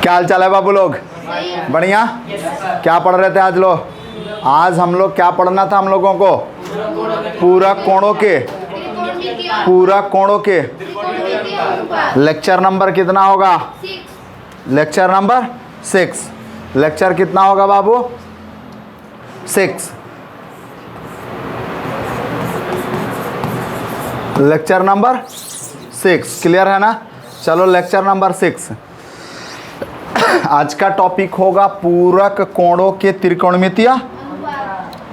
क्या हाल चाल है बाबू लोग? बढ़िया। क्या पढ़ रहे थे आज लोग? आज हम लोग क्या पढ़ना था हम लोगों को? पूरक कोणों के लेक्चर नंबर कितना होगा? Lecture number 6। लेक्चर कितना होगा बाबू? 6। लेक्चर नंबर 6 क्लियर है ना? चलो लेक्चर नंबर 6 आज का टॉपिक होगा पूरक कोणों के त्रिकोणमितीय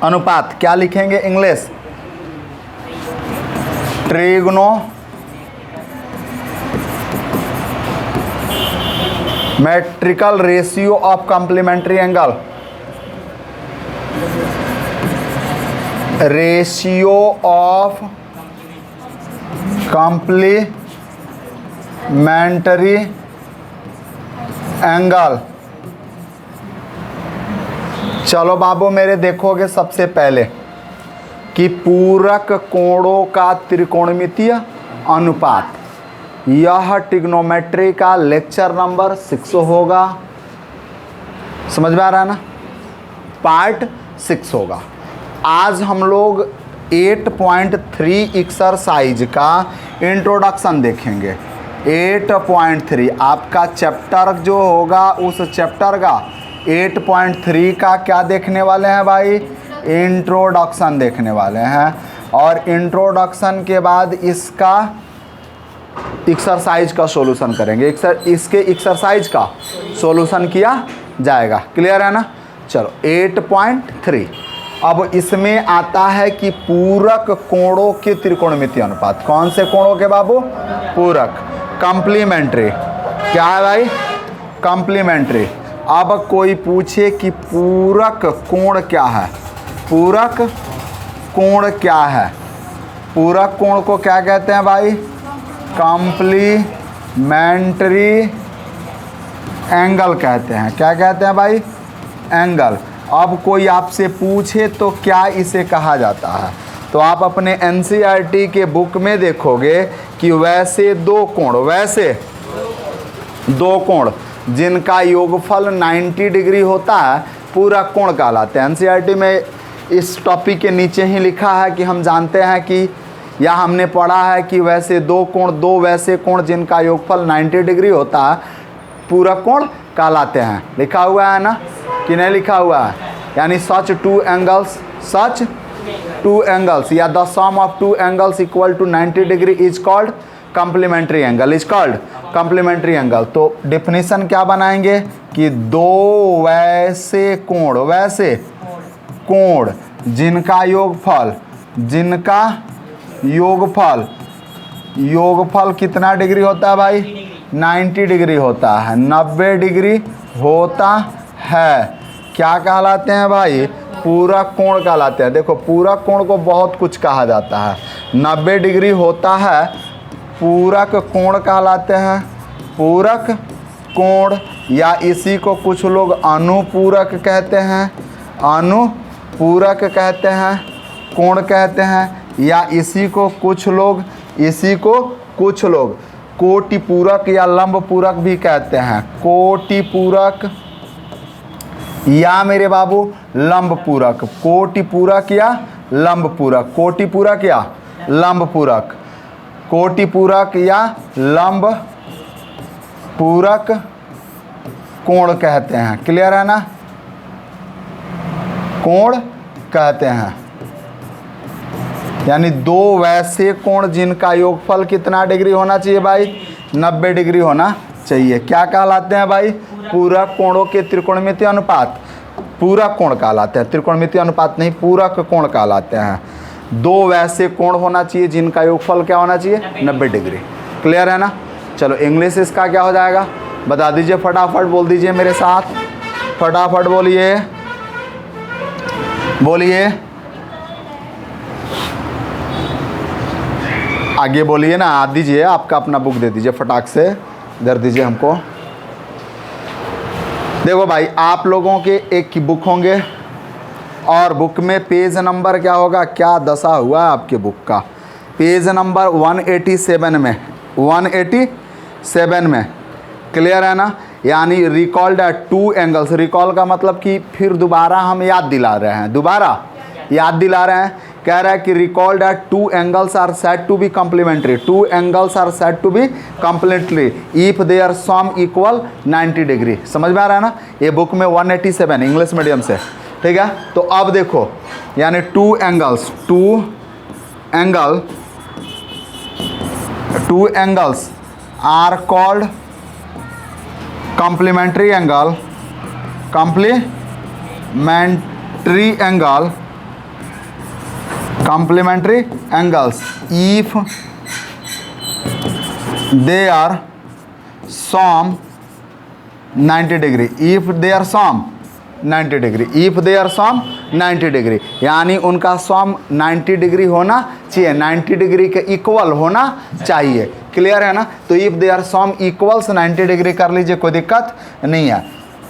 अनुपात। क्या लिखेंगे English? Trigonometrical ratio of complementary angle. Ratio of complementary angle. चलो बाबू मेरे देखोगे सबसे पहले कि पूरक कोणों का त्रिकोणमितीय अनुपात, यह ट्रिग्नोमेट्री का लेक्चर नंबर 6 होगा। समझ में आ रहा है ना? पार्ट 6 होगा। आज हम लोग 8.3 एक्सरसाइज का इंट्रोडक्शन देखेंगे। 8.3 आपका चैप्टर जो होगा, उस चैप्टर का 8.3 का क्या देखने वाले हैं भाई? इंट्रोडक्शन देखने वाले हैं। और इंट्रोडक्शन के बाद इसका एक्सरसाइज का सॉल्यूशन करेंगे। इसके एक्सरसाइज का सॉल्यूशन किया जाएगा। क्लियर है ना? चलो 8.3 अब इसमें आता है कि पूरक कोणों के त्रिकोणमितीय अनुपात। कौन से कोणों के बाबू? पूरक, कॉम्प्लीमेंट्री। क्या है भाई? कॉम्प्लीमेंट्री। अब कोई पूछे कि पूरक कोण क्या है? पूरक कोण क्या है? पूरक कोण को क्या कहते हैं भाई? कॉम्प्लीमेंट्री एंगल कहते हैं। क्या कहते हैं भाई? एंगल। अब कोई आपसे पूछे तो क्या इसे कहा जाता है? तो आप अपने एनसीईआरटी के बुक में देखोगे कि वैसे दो कोण जिनका योगफल 90 डिग्री होता है पूरक कोण कहलाते हैं। एनसीईआरटी में इस टॉपिक के नीचे ही लिखा है कि हम जानते हैं कि, या हमने पढ़ा है कि वैसे दो वैसे कोण जिनका योगफल 90 डिग्री होता है पूरक कोण कहलाते हैं। लिखा हुआ है ना कि नहीं लिखा हुआ है? यानी सच टू एंगल्स या the sum of two angles equal to 90 degree is called complementary angle. तो डेफिनेशन क्या बनाएंगे कि दो वैसे कोण जिनका योगफल कितना डिग्री होता है भाई? 90 डिग्री होता है, 90 डिग्री होता है। क्या कहलाते हैं भाई? पूरक कोण कहलाते हैं। देखो पूरक कोण को बहुत कुछ कहा जाता है। 90 डिग्री होता है पूरक कोण कहलाते हैं। पूरक कोण, या इसी को कुछ लोग अनुपूरक कहते हैं, अनुपूरक कहते हैं, कोण कहते हैं। या इसी को कुछ लोग कोटिपूरक या लंबपूरक भी कहते हैं। कोटिपूरक या मेरे बाबू लंबपूरक। कोटिपूरक या लंबपूरक। कोटिपूरक या लंबपूरक। कोटिपूरक या लंबपूरक कोण कहते हैं। क्लियर है ना? कोण कहते हैं। यानी दो वैसे कोण जिनका योगफल कितना डिग्री होना चाहिए भाई? 90 डिग्री होना चाहिए। क्या कहलाते हैं भाई? पूरक कोणों के त्रिकोणमितीय अनुपात। पूरक कोण कहलाते हैं, त्रिकोणमितीय अनुपात नहीं, पूरक कोण कहलाते हैं। दो वैसे कोण होना चाहिए जिनका योगफल क्या होना चाहिए? 90 डिग्री। क्लियर है ना? चलो इंग्लिश इसका क्या हो जाएगा बता दीजिए, फटाफट बोल दीजिए मेरे साथ, फटाफट बोलिए आगे बोलिए ना। आ दीजिए, आपका अपना बुक दे दीजिए, फटाक से इधर दीजिए हमको। देखो भाई, आप लोगों के एक की बुक होंगे और बुक में पेज नंबर क्या होगा? क्या दशा हुआ है आपके बुक का? पेज नंबर 187 में, 187 में। क्लियर है ना? यानी recalled at two angles. Recall का मतलब कि फिर दोबारा हम याद दिला रहे हैं, दोबारा याद दिला रहे हैं। कह रहा है कि recalled at two angles are said to be complementary, two angles are said to be complementary if their sum equal 90 degree. समझ में आ रहा है ना, ये बुक में 187 इंग्लिश मीडियम से, ठीक है। तो अब देखो, यानी two angles are called complementary angle if they are sum 90 degree, if they are sum 90 degree, if they are sum 90 degree, यानी उनका सम 90 डिग्री होना चाहिए, 90 डिग्री के इक्वल होना चाहिए। क्लियर है ना। तो if they are sum equals 90 degree कर लीजिए, कोई दिक्कत नहीं है।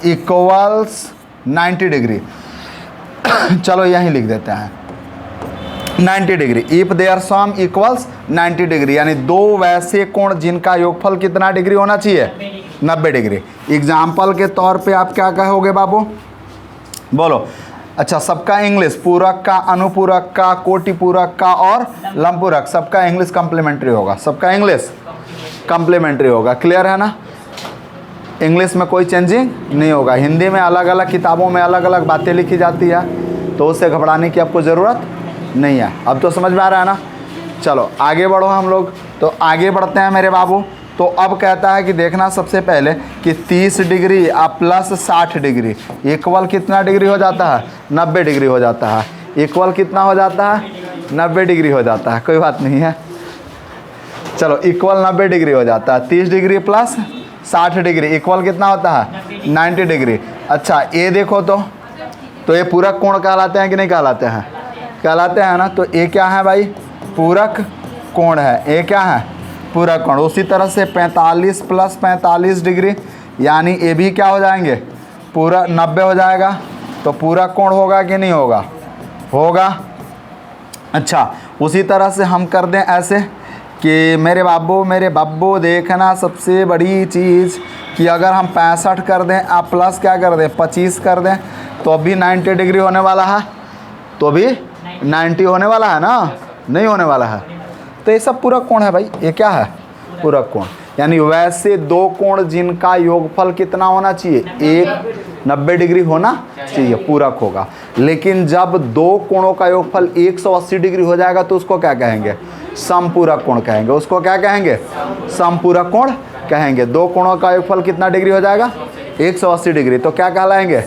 इक्वल्स 90 डिग्री चलो यहीं लिख देते हैं 90 degree. If they are sum equals 90 degree, यानी दो वैसे कोण जिनका योगफल कितना डिग्री होना चाहिए, 90 डिग्री। एग्जाम्पल के तौर पे आप क्या कहोगे बाबू, बोलो। अच्छा, सबका इंग्लिश, पूरक का, अनुपूरक का, कोटि पूरक का और लंबपूरक, सबका इंग्लिश कम्प्लीमेंट्री होगा, सबका इंग्लिश कम्प्लीमेंट्री होगा। क्लियर है ना। इंग्लिश में कोई चेंजिंग नहीं होगा। हिंदी में अलग अलग किताबों में अलग अलग बातें लिखी जाती है, तो उससे घबराने की आपको ज़रूरत नहीं है। अब तो समझ में आ रहा है ना। चलो आगे बढ़ो हम लोग। तो आगे बढ़ते हैं मेरे बाबू। तो अब कहता है कि देखना सबसे पहले कि 30 डिग्री प्लस 60 डिग्री इक्वल कितना डिग्री हो जाता है, 90 डिग्री हो जाता है। इक्वल कितना हो जाता है, 90 डिग्री हो जाता है। कोई बात नहीं है, चलो इक्वल 90 डिग्री हो जाता है। 30 डिग्री प्लस 60 डिग्री इक्वल कितना होता है, 90 डिग्री। अच्छा ये देखो, तो ये पूरक कोण कहलाते हैं कि नहीं कहलाते हैं, कहलाते हैं ना। तो ये क्या है भाई, पूरक कोण है। ये क्या है, पूरक कोण। उसी तरह से 45 प्लस 45 डिग्री, यानी ये भी क्या हो जाएंगे, पूरा 90 हो जाएगा। तो पूरक कोण होगा कि नहीं होगा, होगा। अच्छा उसी तरह से हम कर दें ऐसे कि मेरे बाबू देखना सबसे बड़ी चीज़ कि अगर हम 65 कर दें, आप प्लस क्या कर दें, 25 कर दें, तो अभी 90 डिग्री होने वाला है, तो अभी 90 होने वाला है ना, नहीं होने वाला है। तो ये सब पूरक कोण है भाई। ये क्या है, पूरक कोण। यानी वैसे दो कोण जिनका योगफल कितना होना चाहिए, एक 90 डिग्री होना चाहिए, पूरक होगा। लेकिन जब दो कोणों का योगफल 180 डिग्री हो जाएगा तो उसको क्या कहेंगे, समपूरक कोण कहेंगे। उसको क्या कहेंगे, समपूरक कोण कहेंगे। दो कोणों का योगफल कितना डिग्री हो जाएगा, 180 डिग्री, तो क्या कहलाएंगे,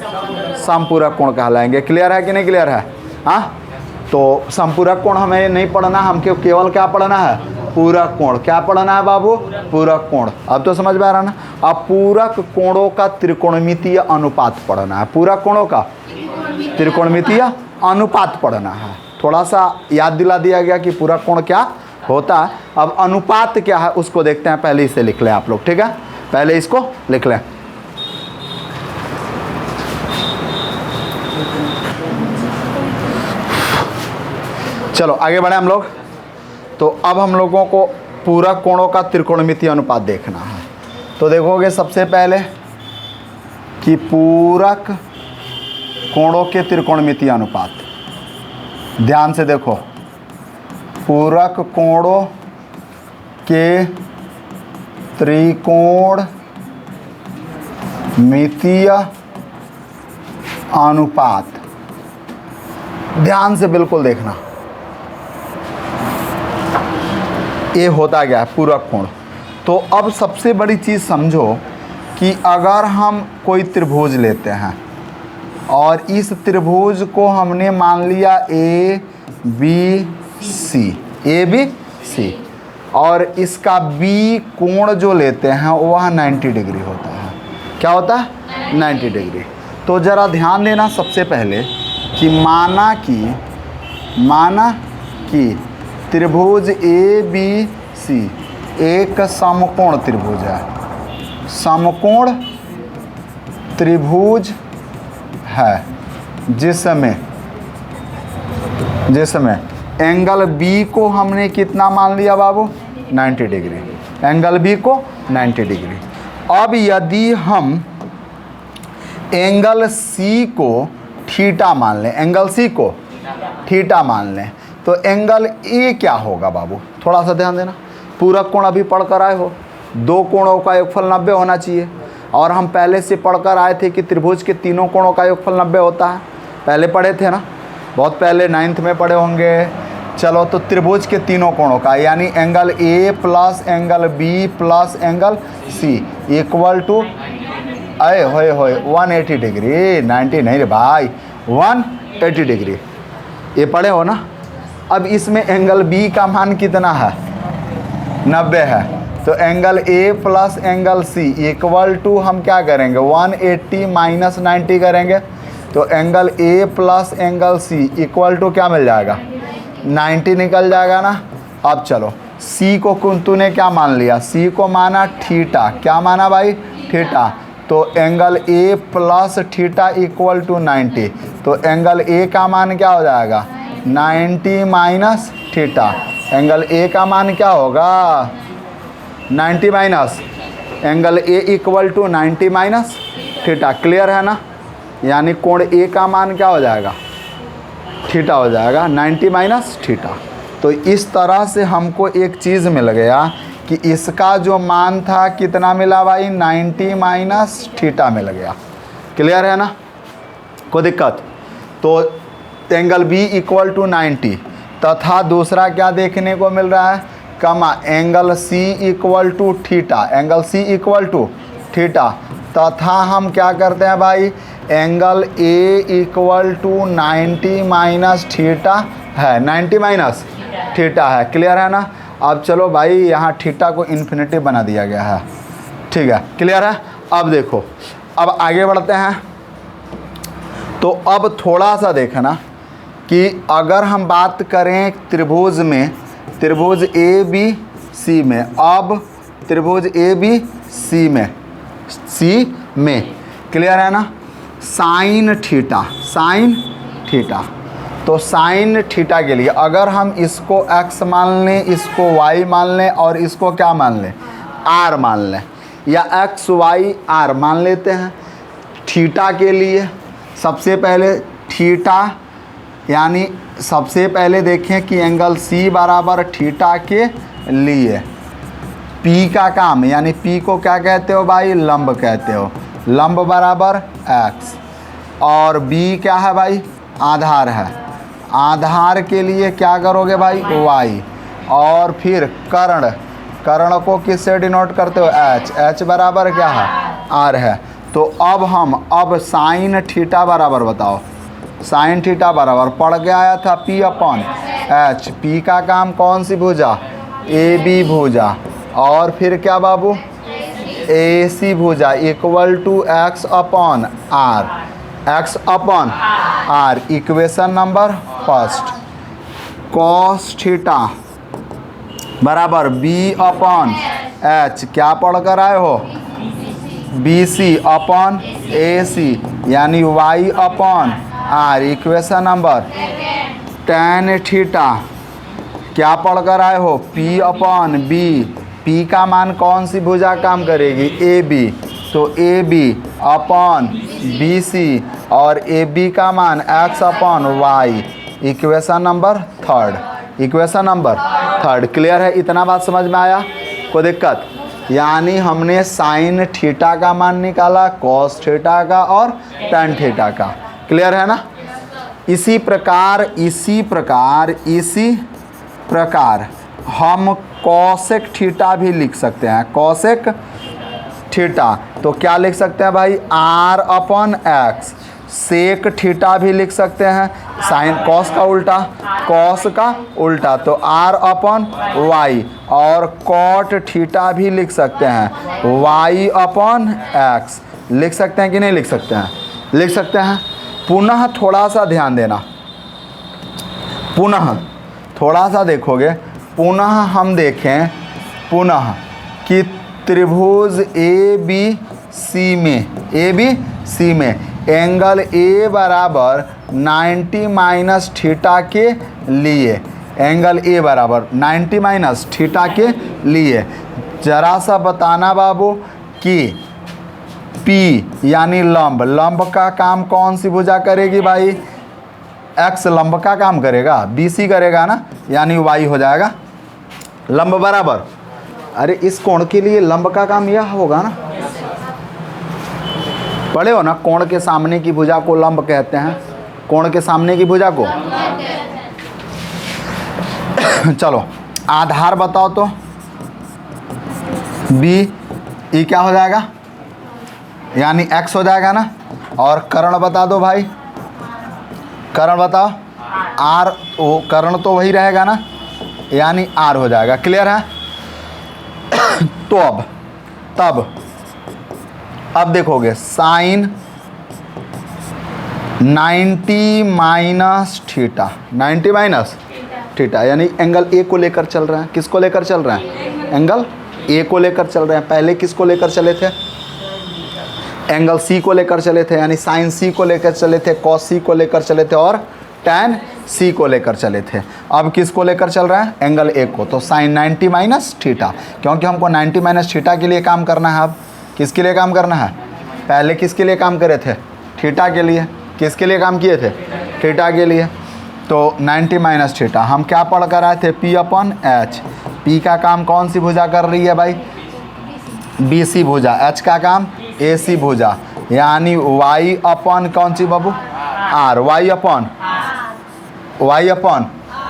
समपूरक कोण कहलाएंगे। क्लियर है कि नहीं क्लियर है। हाँ, तो समपूरक कोण हमें नहीं पढ़ना, हमको केवल क्या पढ़ना है, पूरक कोण। क्या पढ़ना है बाबू, पूरक कोण। अब तो समझ में आ रहा ना। अब पूरक कोणों का त्रिकोणमितीय अनुपात पढ़ना है। पूरक कोणों का त्रिकोणमितीय अनुपात पढ़ना है। थोड़ा सा याद दिला दिया गया कि पूरक कोण क्या होता है। अब अनुपात क्या है उसको देखते हैं। पहले इसे लिख लें आप लोग, ठीक है, पहले इसको लिख लें। चलो आगे बढ़े हम लोग। तो अब हम लोगों को पूरक कोणों का त्रिकोणमितीय अनुपात देखना है। तो देखोगे सबसे पहले कि पूरक कोणों के त्रिकोणमितीय अनुपात, ध्यान से देखो, पूरक कोणों के त्रिकोणमितीय अनुपात, ध्यान से बिल्कुल देखना। ये होता गया पूरक कोण। तो अब सबसे बड़ी चीज़ समझो कि अगर हम कोई त्रिभुज लेते हैं और इस त्रिभुज को हमने मान लिया ए बी सी, और इसका बी कोण जो लेते हैं वह 90 डिग्री होता है। क्या होता है, 90 डिग्री। तो ज़रा ध्यान देना सबसे पहले कि माना कि त्रिभुज ए बी सी एक समकोण त्रिभुज है, समकोण त्रिभुज है, जिसमें एंगल बी को हमने कितना मान लिया बाबू, 90 डिग्री। एंगल बी को 90 डिग्री। अब यदि हम एंगल सी को थीटा मान लें, एंगल सी को थीटा मान लें, तो एंगल ए क्या होगा बाबू? थोड़ा सा ध्यान देना। पूरक कोण अभी पढ़कर आए हो, दो कोणों का योगफल 90 होना चाहिए, और हम पहले से पढ़कर आए थे कि त्रिभुज के तीनों कोणों का योगफल 90 होता है। पहले पढ़े थे ना, बहुत पहले 9th में पढ़े होंगे। चलो, तो त्रिभुज के तीनों कोणों का यानी angle A plus angle B plus angle C equal to अरे होए 180 डिग्री। 90 नहीं रे भाई, 180 डिग्री। ये पढ़े हो ना। अब इसमें एंगल बी का मान कितना है? 90 है। तो angle A plus angle C equal to हम क्या करेंगे? 180 माइनस 90 करेंगे। तो angle A plus angle C equal to क्या मिल जाएगा? 90 निकल जाएगा ना। अब चलो, सी को तूने क्या मान लिया? सी को माना थीटा। क्या माना भाई? थीटा। तो angle A plus theta equal to 90। तो एंगल ए का मान क्या हो जाएगा? 90 माइनस थीटा। एंगल ए का मान क्या होगा? 90 minus angle A equal to 90 minus theta. Clear है ना? यानी कोण ए का मान क्या हो जाएगा? थीटा हो जाएगा, 90 माइनस थीटा। तो इस तरह से हमको एक चीज़ मिल गया कि इसका जो मान था कितना मिला भाई? 90 माइनस थीटा मिल गया। क्लियर है ना? कोई दिक्कत? तो एंगल बी इक्वल टू 90 तथा दूसरा क्या देखने को मिल रहा है? Comma angle C equal to theta. Angle C equal to theta तथा हम क्या करते हैं भाई? Angle A equal to 90 minus theta है, 90 माइनस थीटा है। क्लियर है ना? अब चलो भाई, यहाँ थीटा को इन्फिनिटी बना दिया गया है। ठीक है, क्लियर है? अब देखो, अब आगे बढ़ते हैं। तो अब थोड़ा सा देखना कि अगर हम बात करें त्रिभुज में, त्रिभुज ए बी सी में, अब त्रिभुज ए बी सी में क्लियर है ना? Sine theta, sine theta. तो साइन थीटा के लिए अगर हम इसको x मान लें, इसको y मान लें और इसको क्या मान लें? r मान लें, या x y r मान लेते हैं। थीटा के लिए सबसे पहले थीटा, यानी सबसे पहले देखें कि एंगल C बराबर थीटा के लिए P का काम, यानी P को क्या कहते हो भाई? लंब कहते हो। लंब बराबर x, और B क्या है भाई? आधार है। आधार के लिए क्या करोगे भाई? y, और फिर कर्ण, कर्ण को किससे डिनोट करते हो? h। h बराबर क्या है? r है। तो अब साइन थीटा बराबर बताओ। साइन थीटा बराबर पढ़ के आया था P अपॉन h। P का काम कौन सी भुजा? AB भुजा। और फिर क्या बाबू? AC भुजा equal to x upon r। x upon r। Equation number first. Cos theta बराबर B अपॉन h। क्या पढ़ कर आए हो? BC अपॉन AC, यानी y upon r। Equation number. tan theta क्या पढ़ कर आए हो? P upon B। P का मान कौन सी भुजा काम करेगी? AB। तो AB अपॉन BC, और AB का मान x upon y। Equation number third. Equation number third. Clear है? इतना बात समझ में आया? कोई दिक्कत? यानी हमने साइन थीटा का मान निकाला, कॉस थीटा का और टैन थीटा का। क्लियर है ना? इसी प्रकार हम कॉसेक थीटा भी लिख सकते हैं। कॉसेक थीटा तो क्या लिख सकते हैं भाई? r upon x। Sec theta भी लिख सकते हैं, साइन कॉस का उल्टा, कॉस का उल्टा, तो r अपॉन y। और कॉट थीटा भी लिख सकते हैं, y अपॉन x। लिख सकते हैं कि नहीं लिख सकते हैं? लिख सकते हैं। पुनः थोड़ा सा ध्यान देना, पुनः थोड़ा सा देखोगे, पुनः हम देखें पुनः कि त्रिभुज ए बी सी में एंगल ए बराबर 90 माइनस थीटा के लिए, एंगल ए बराबर 90 माइनस थीटा के लिए जरा सा बताना बाबू कि पी यानी लंब, लंब का काम कौन सी भुजा करेगी भाई? एक्स लंब का काम करेगा, बी सी करेगा ना, यानी वाई हो जाएगा लंब बराबर। अरे इस कोण के लिए लंब का काम यह होगा ना, पढ़े हो ना, कोण के सामने की भुजा को लंब कहते हैं, कोण के सामने की भुजा को। चलो आधार बताओ तो, बी ई क्या हो जाएगा, यानी एक्स हो जाएगा ना, और कर्ण बता दो भाई, कर्ण बताओ, आर, वो कर्ण तो वही रहेगा ना, यानी आर हो जाएगा। क्लियर है? तो अब देखोगे sine 90 minus theta, 90 minus theta यानी एंगल ए को लेकर चल रहे हैं। किसको लेकर चल रहे हैं? एंगल ए को लेकर चल रहे हैं। पहले किसको लेकर चले थे? एंगल सी को लेकर चले थे, यानी साइन सी को लेकर चले थे, कॉस सी को लेकर चले थे और टैन सी को लेकर चले थे। अब किसको लेकर चल रहा है? एंगल ए को। तो साइन 90 माइनस थीटा, क्योंकि हमको 90 माइनस थीटा के लिए काम करना है। अब किसके लिए काम करना है? पहले किसके लिए काम करे थे? थीटा के लिए। किसके लिए काम किए थे? थीटा के लिए। तो 90 माइनस थीटा हम क्या पढ़ कर आए थे? P upon H. पी का काम कौन सी भुजा कर रही है भाई? बी सी भुजा। एच का काम ए सी भुजा, यानी वाई अपॉन कौन सी बाबू? R. Y upon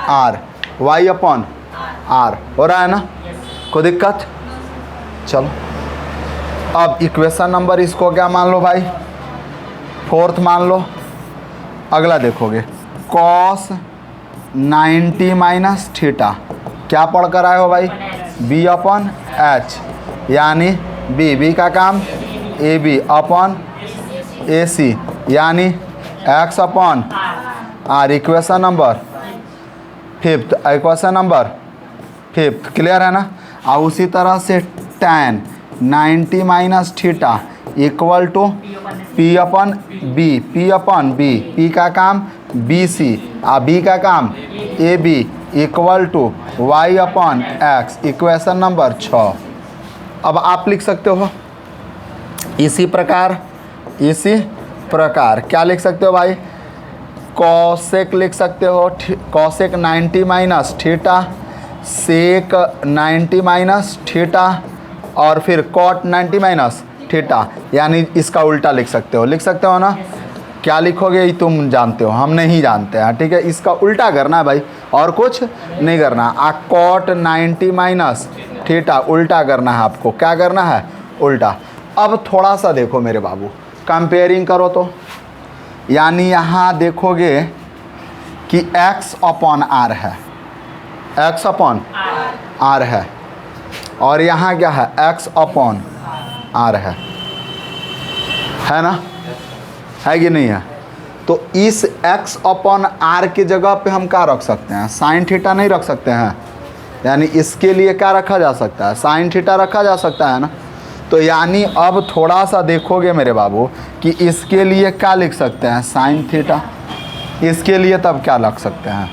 R, Y upon R हो रहा है ना, कोई दिक्कत? चलो अब इक्वेशन नंबर इसको क्या मान लो भाई? 4th मान लो। अगला देखोगे कॉस 90 माइनस थीटा, क्या पढ़ कर आए हो भाई? बी अपॉन एच, यानी बी का काम A B upon A C, यानी X upon R. Equation number 5th, equation number 5th। Clear है ना? और उसी तरह से tan 90 minus theta equal to P upon B, P upon B, P का काम बी सी, बी का काम A B equal to Y upon X. Equation number 6। अब आप लिख सकते हो इसी प्रकार क्या लिख सकते हो भाई? कॉसेक लिख सकते हो, कॉसेक 90 माइनस थीटा, सेक 90 माइनस थीटा, और फिर कॉट 90 माइनस थीटा, यानी इसका उल्टा लिख सकते हो। लिख सकते हो ना? क्या लिखोगे ये तुम जानते हो, हम नहीं जानते हैं। ठीक है, इसका उल्टा करना है भाई, और कुछ नहीं करना। कॉट 90 माइनस थीटा उल्टा करना है आपको। क्या करना है? उल्टा। अब थोड़ा सा देखो मेरे बाबू, कंपेयरिंग करो तो, यानी यहाँ देखोगे कि x अपॉन आर है, x अपॉन आर है, और यहाँ क्या है? x अपॉन आर है ना? है कि नहीं है? तो इस x अपॉन आर की जगह पे हम क्या रख सकते हैं? साइन थीटा नहीं रख सकते हैं? यानी इसके लिए क्या रखा जा सकता है? साइन थीटा रखा जा सकता है ना? तो यानी अब थोड़ा सा देखोगे मेरे बाबू कि इसके लिए क्या लिख सकते हैं? Sine theta. इसके लिए तब क्या रख सकते हैं?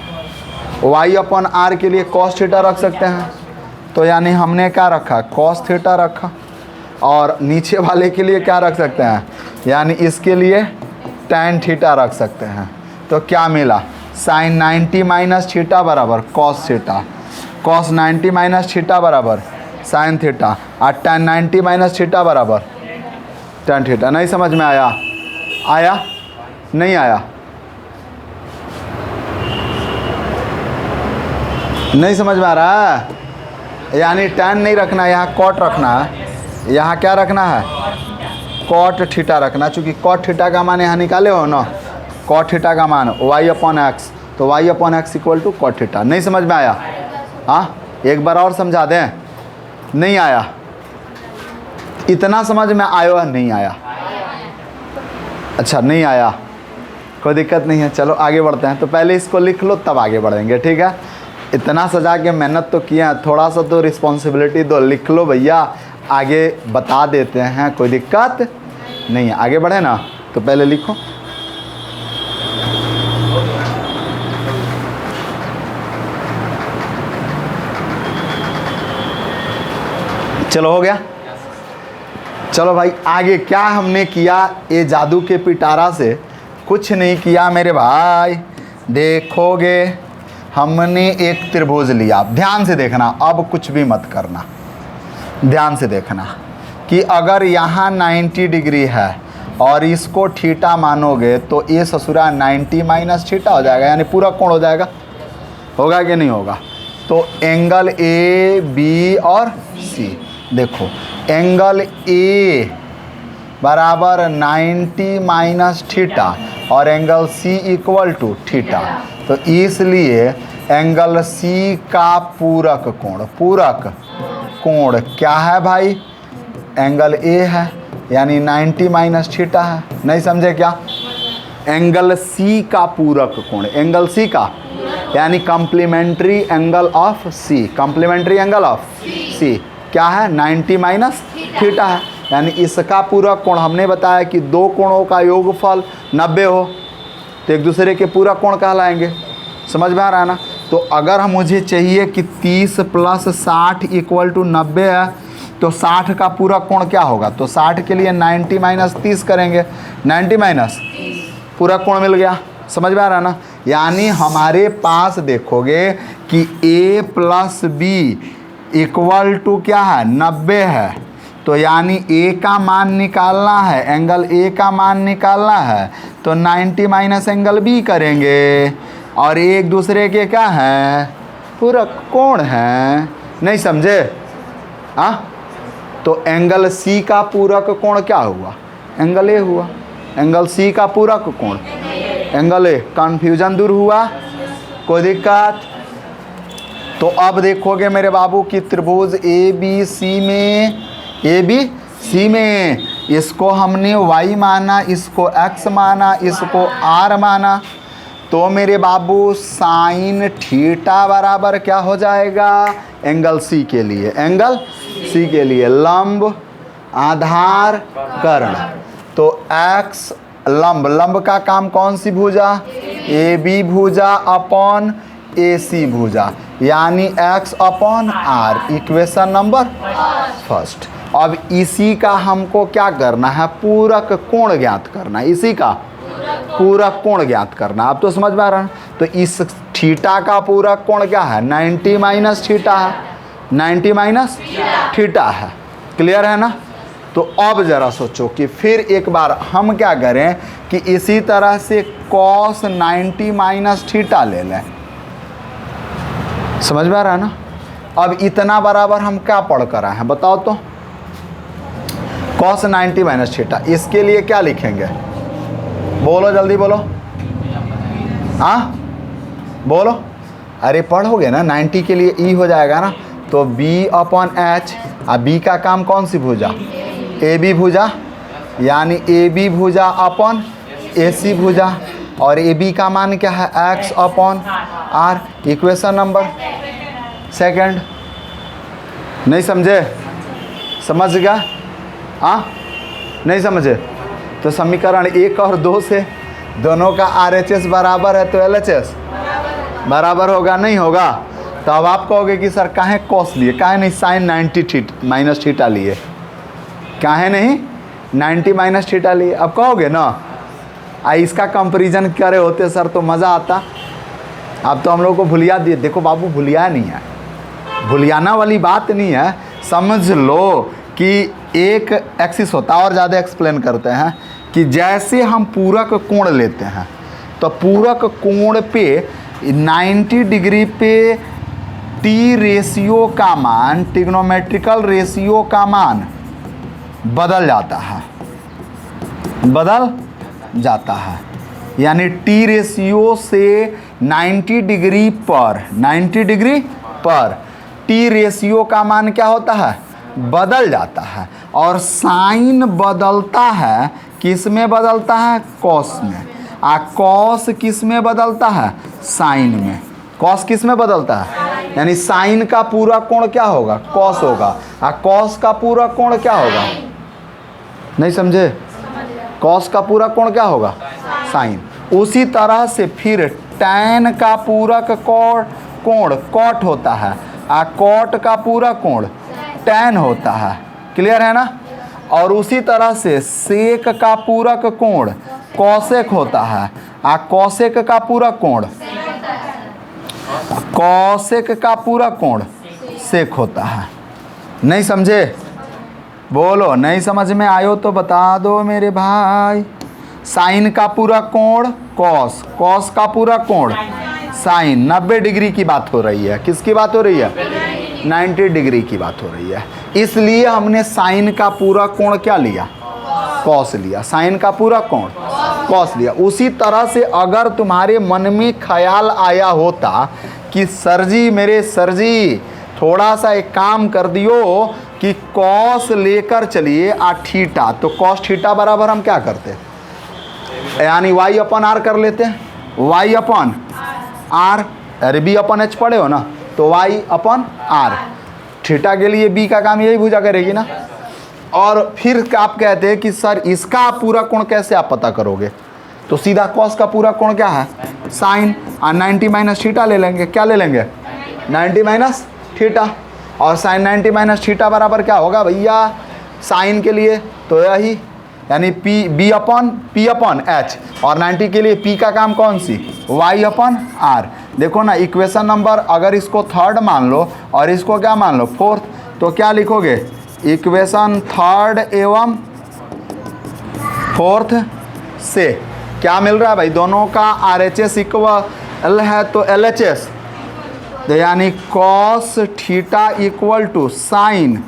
वाई अपॉन आर के लिए कॉस थीटा रख सकते हैं। तो यानी हमने क्या रखा? कॉस थीटा रखा। और नीचे वाले के लिए क्या रख सकते हैं? यानी इसके लिए टैन थीटा रख सकते हैं। तो क्या मिला? साइन 90 माइनस थीटा बराबर cos theta, cos 90 minus theta बराबर साइन थीटा, और टैन 90 माइनस थीटा बराबर टैन थीटा। नहीं समझ में आया? आया? नहीं आया? नहीं समझ में आ रहा है? यानी टैन नहीं रखना है, यहाँ कॉट रखना है। यहाँ क्या रखना है? कॉट थीटा रखना, चूँकि कॉट थीटा का मान यहाँ निकाले हो ना, कॉट थीटा का मान वाई अपॉन एक्स, तो Y upon X equal to cot theta. नहीं समझ में आया? हाँ, एक बार और समझा दें। नहीं आया? इतना समझ में आया? नहीं आया? अच्छा, नहीं आया, कोई दिक्कत नहीं है। चलो आगे बढ़ते हैं। तो पहले इसको लिख लो, तब आगे बढ़ेंगे। ठीक है, इतना सजा के मेहनत तो किया, थोड़ा सा तो रिस्पॉन्सिबिलिटी दो। लिख लो भैया, आगे बता देते हैं, कोई दिक्कत नहीं है। आगे बढ़े ना, तो पहले लिखो। चलो हो गया। चलो भाई आगे क्या हमने किया, ये जादू के पिटारा से कुछ नहीं किया मेरे भाई। देखोगे हमने एक त्रिभुज लिया, ध्यान से देखना, अब कुछ भी मत करना, ध्यान से देखना कि अगर यहाँ 90 डिग्री है और इसको थीटा मानोगे तो ये ससुरा 90 माइनस थीटा हो जाएगा, यानी पूरा कोण हो जाएगा। होगा कि नहीं होगा? तो एंगल ए बी और सी, देखो एंगल ए बराबर 90 माइनस थीटा और angle C equal to theta, तो इसलिए एंगल सी का पूरक कोण क्या है भाई? एंगल ए है, यानी 90 माइनस थीटा है। नहीं समझे क्या? एंगल सी का पूरक कोण, एंगल सी का यानी complementary angle of C, complementary angle of C क्या है? 90 माइनस थीटा है, यानी इसका पूरक कोण हमने बताया कि दो कोणों का योगफल 90 हो तो एक दूसरे के पूरक कोण कहलाएंगे। समझ में आ रहा है ना? तो अगर हम मुझे चाहिए कि 30 प्लस 60 इक्वल टू 90 है तो 60 का पूरक कोण क्या होगा? तो 60 के लिए 90 माइनस 30 करेंगे, 90 माइनस पूरक कोण मिल गया। समझ में आ रहा है ना? यानी हमारे पास देखोगे कि a plus B equal to क्या है? 90 है, तो यानी a का मान निकालना है, एंगल a का मान निकालना है, तो 90 माइनस एंगल b करेंगे और एक दूसरे के क्या है? पूरक कोण है। नहीं समझे? हाँ, तो एंगल c का पूरक कोण क्या हुआ? एंगल a हुआ। एंगल c का पूरक कोण एंगल ए, कन्फ्यूजन दूर हुआ? कोई दिक्कत? तो अब देखोगे मेरे बाबू कि त्रिभुज ए बी सी में इसको हमने y माना, इसको x माना, इसको r माना, तो मेरे बाबू साइन थीटा बराबर क्या हो जाएगा? एंगल सी के लिए, एंगल सी के लिए लंब आधार कर्ण, तो x लंब का काम कौन सी भुजा? ए बी भुजा अपॉन ए सी भुजा, यानी x upon R, equation number first. अब इसी का हमको क्या करना है? पूरक कोण ज्ञात करना है, इसी का पूरक कोण ज्ञात करना। अब तो समझ में आ रहा है? तो इस थीटा का पूरक कोण क्या है? 90 माइनस थीटा है, 90 माइनस थीटा है। क्लियर है ना? तो अब ज़रा सोचो कि फिर एक बार हम क्या करें कि इसी तरह से cos 90 माइनस थीटा ले लें। समझ में आ रहा है ना? अब इतना बराबर हम क्या पढ़ कर आए हैं बताओ तो? cos 90 माइनस थीटा, इसके लिए क्या लिखेंगे? बोलो जल्दी बोलो। हाँ बोलो, अरे पढ़ोगे ना, 90 के लिए ई हो जाएगा ना, तो b अपॉन एच, अब b का काम कौन सी भुजा? ए बी भुजा, यानी ए बी भुजा अपॉन ए सी भुजा, और ए बी का मान क्या है? x upon R, equation number second. नहीं समझे? समझ गया? हाँ नहीं समझे? तो समीकरण 1 और 2 से दोनों का RHS बराबर है तो LHS बराबर होगा, नहीं होगा? तो अब आप कहोगे कि सर काहे कॉस लिए, काहे नहीं साइन 90 माइनस थीटा लिए, काहे नहीं 90 माइनस थीटा लिए? अब कहोगे ना, इसका कंपैरिजन करे होते सर तो मज़ा आता। अब तो हम लोग को भुलिया दिए। देखो बाबू, भुलिया नहीं है, भुलियाना वाली बात नहीं है। समझ लो कि एक एक्सिस होता है, और ज़्यादा एक्सप्लेन करते हैं कि जैसे हम पूरक कोण लेते हैं तो पूरक कोण पे 90 डिग्री पे टी रेशियो का मान, ट्रिग्नोमेट्रिकल रेशियो का मान बदल जाता है, बदल जाता है। यानी टी रेशियो से 90 डिग्री पर टी रेशियो का मान क्या होता है? बदल जाता है। और साइन बदलता है, किस में बदलता है? कॉस में। कॉस किस में बदलता है? साइन में। कॉस किस में बदलता है? यानी साइन का पूरा कोण क्या होगा? कॉस होगा। कॉस का पूरा कोण क्या होगा? नहीं समझे? कॉस का पूरा कोण क्या होगा? साइन। उसी तरह से फिर टैन का पूरक कोण कॉट होता है, कॉट का पूरा कोण टैन होता है। क्लियर है ना? और उसी तरह से सेक का पूरक कोण कौसेक होता है। कौसेक का पूरक कोण, कौसेक का पूरक कोण सेक होता है। नहीं समझे? बोलो, नहीं समझ में आयो तो बता दो मेरे भाई। साइन का पूरक कोण कॉस, कॉस का पूरक कोण साइन। 90 डिग्री की बात हो रही है। किसकी बात हो रही है? 90 डिग्री की बात हो रही है। इसलिए हमने साइन का पूरक कोण क्या लिया? कॉस लिया। साइन का पूरक कोण कॉस लिया। उसी तरह से अगर तुम्हारे मन में ख्याल आया होता कि सर जी, मेरे सर जी, थोड़ा सा एक काम कर दियो कि कॉस लेकर चलिए थीटा, तो कॉस थीटा बराबर हम क्या करते, यानी वाई अपन आर कर लेते हैं। वाई अपन आर, अरे बी अपन एच पढ़े हो ना, तो वाई अपन आर। थीटा के लिए बी का काम यही भुजा करेगी ना। और फिर आप कहते हैं कि सर इसका पूरा कोण कैसे आप पता करोगे, तो सीधा कॉस का पूरा कोण क्या है? साइन। 90 माइनस थीटा ले लेंगे। क्या ले लेंगे? 90 माइनस थीटा। और साइन 90 माइनस थीटा बराबर क्या होगा भैया साइन के लिए? तो यही, यानी पी अपन एच। और 90 के लिए पी का काम कौन सी? Y upon are. देखो ना, इक्वेशन नंबर अगर इसको थर्ड मान लो और इसको क्या मान लो? फोर्थ, तो क्या लिखोगे? इक्वेशन थर्ड एवं फोर्थ से क्या मिल रहा है भाई? दोनों का RHS इक्वल है तो LHS, यानी cos theta equal to sine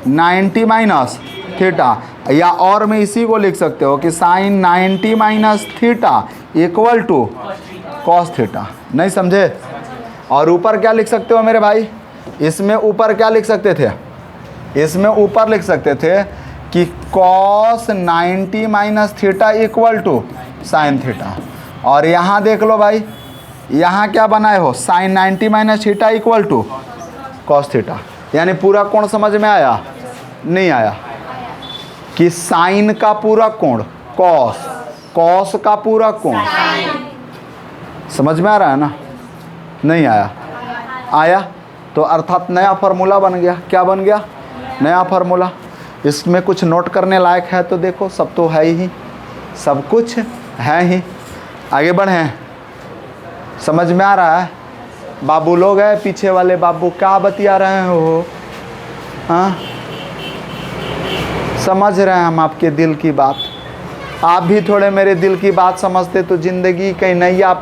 90 minus theta. या और में इसी को लिख सकते हो कि sine 90 minus theta equal to cos theta. नहीं समझे? और ऊपर क्या लिख सकते हो मेरे भाई? इसमें ऊपर क्या लिख सकते थे? इसमें ऊपर लिख सकते थे कि cos 90 minus theta equal to sine theta. और यहाँ देख लो भाई, यहाँ क्या बनाए हो? Sine 90 minus theta equal to cos theta. यानी पूरा कोण समझ में आया? नहीं आया? कि साइन का पूरा कोण कॉस, कॉस का पूरा कोण समझ में आ रहा है ना? नहीं आया? आया तो अर्थात नया फार्मूला बन गया। क्या बन गया? नया फार्मूला। इसमें कुछ नोट करने लायक है तो देखो, सब तो है ही, सब कुछ है ही। आगे बढ़ें। समझ में आ रहा है? बाबू लोग हैं पीछे वाले, बाबू क्या बतिया रहे हो? हाँ, समझ रहे हैं हम आपके दिल की बात। आप भी थोड़े मेरे दिल की बात समझते तो ज़िंदगी कहीं नैया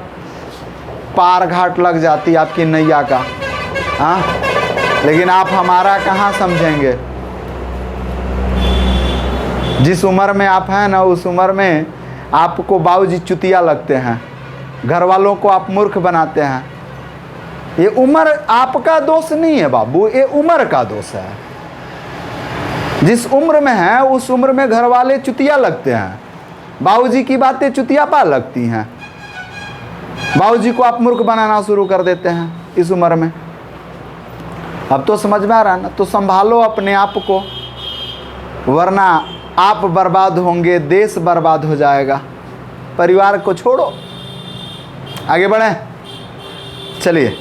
पार घाट लग जाती आपकी नैया का। हाँ, लेकिन आप हमारा कहाँ समझेंगे। जिस उम्र में आप हैं ना, उस उम्र में आपको बाबूजी चुतिया लगते हैं, घर वालों को आप मूर्ख बनाते हैं। ये उम्र आपका दोष नहीं है बाबू, ये उम्र का दोष है। जिस उम्र में है उस उम्र में घर वाले चुतिया लगते हैं, बाबूजी की बातें चुतिया पा लगती हैं, बाबूजी को आप मूर्ख बनाना शुरू कर देते हैं इस उम्र में। अब तो समझ में आ रहा है ना? तो संभालो अपने आप को, वरना आप बर्बाद होंगे, देश बर्बाद हो जाएगा। परिवार को छोड़ो, आगे बढ़ें। चलिए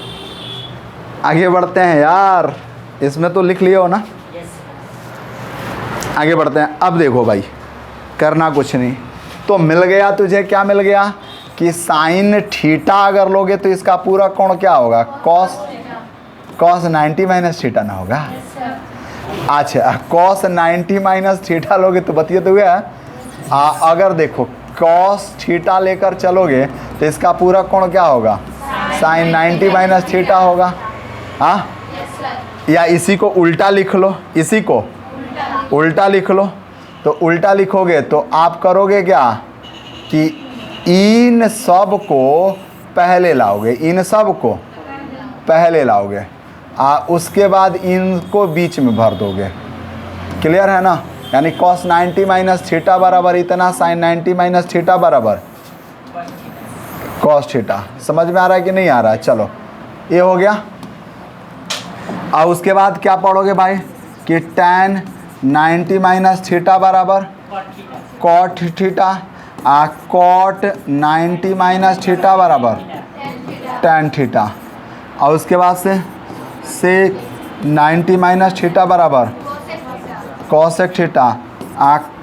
आगे बढ़ते हैं यार, इसमें तो लिख लिया हो ना। आगे बढ़ते हैं। अब देखो भाई, करना कुछ नहीं, तो मिल गया तुझे। क्या मिल गया? कि साइन थीटा अगर लोगे तो इसका पूरा कोण क्या होगा? कॉस, कॉस 90 माइनस थीटा ना होगा? अच्छा, कॉस 90 माइनस थीटा लोगे तो बतिए तो गया। अगर देखो कॉस थीटा लेकर चलोगे तो इसका पूरा कोण क्या होगा? साइन 90 माइनस थीटा होगा। हाँ, या इसी को उल्टा लिख लो, इसी को उल्टा लिख लो। तो उल्टा लिखोगे तो आप करोगे क्या कि इन सब को पहले लाओगे, इन सब को पहले लाओगे, उसके बाद इनको बीच में भर दोगे। क्लियर है ना? यानी कॉस 90 माइनस थीटा बराबर इतना, साइन 90 माइनस थीटा बराबर कॉस थीटा। समझ में आ रहा है कि नहीं आ रहा है? चलो, ये हो गया। और उसके बाद क्या पढ़ोगे भाई कि tan 90 माइनस थीटा बराबर cot theta, cot 90 minus theta बराबर tan थीटा। और उसके बाद से सेक 90 माइनस थीटा बराबर cosec theta.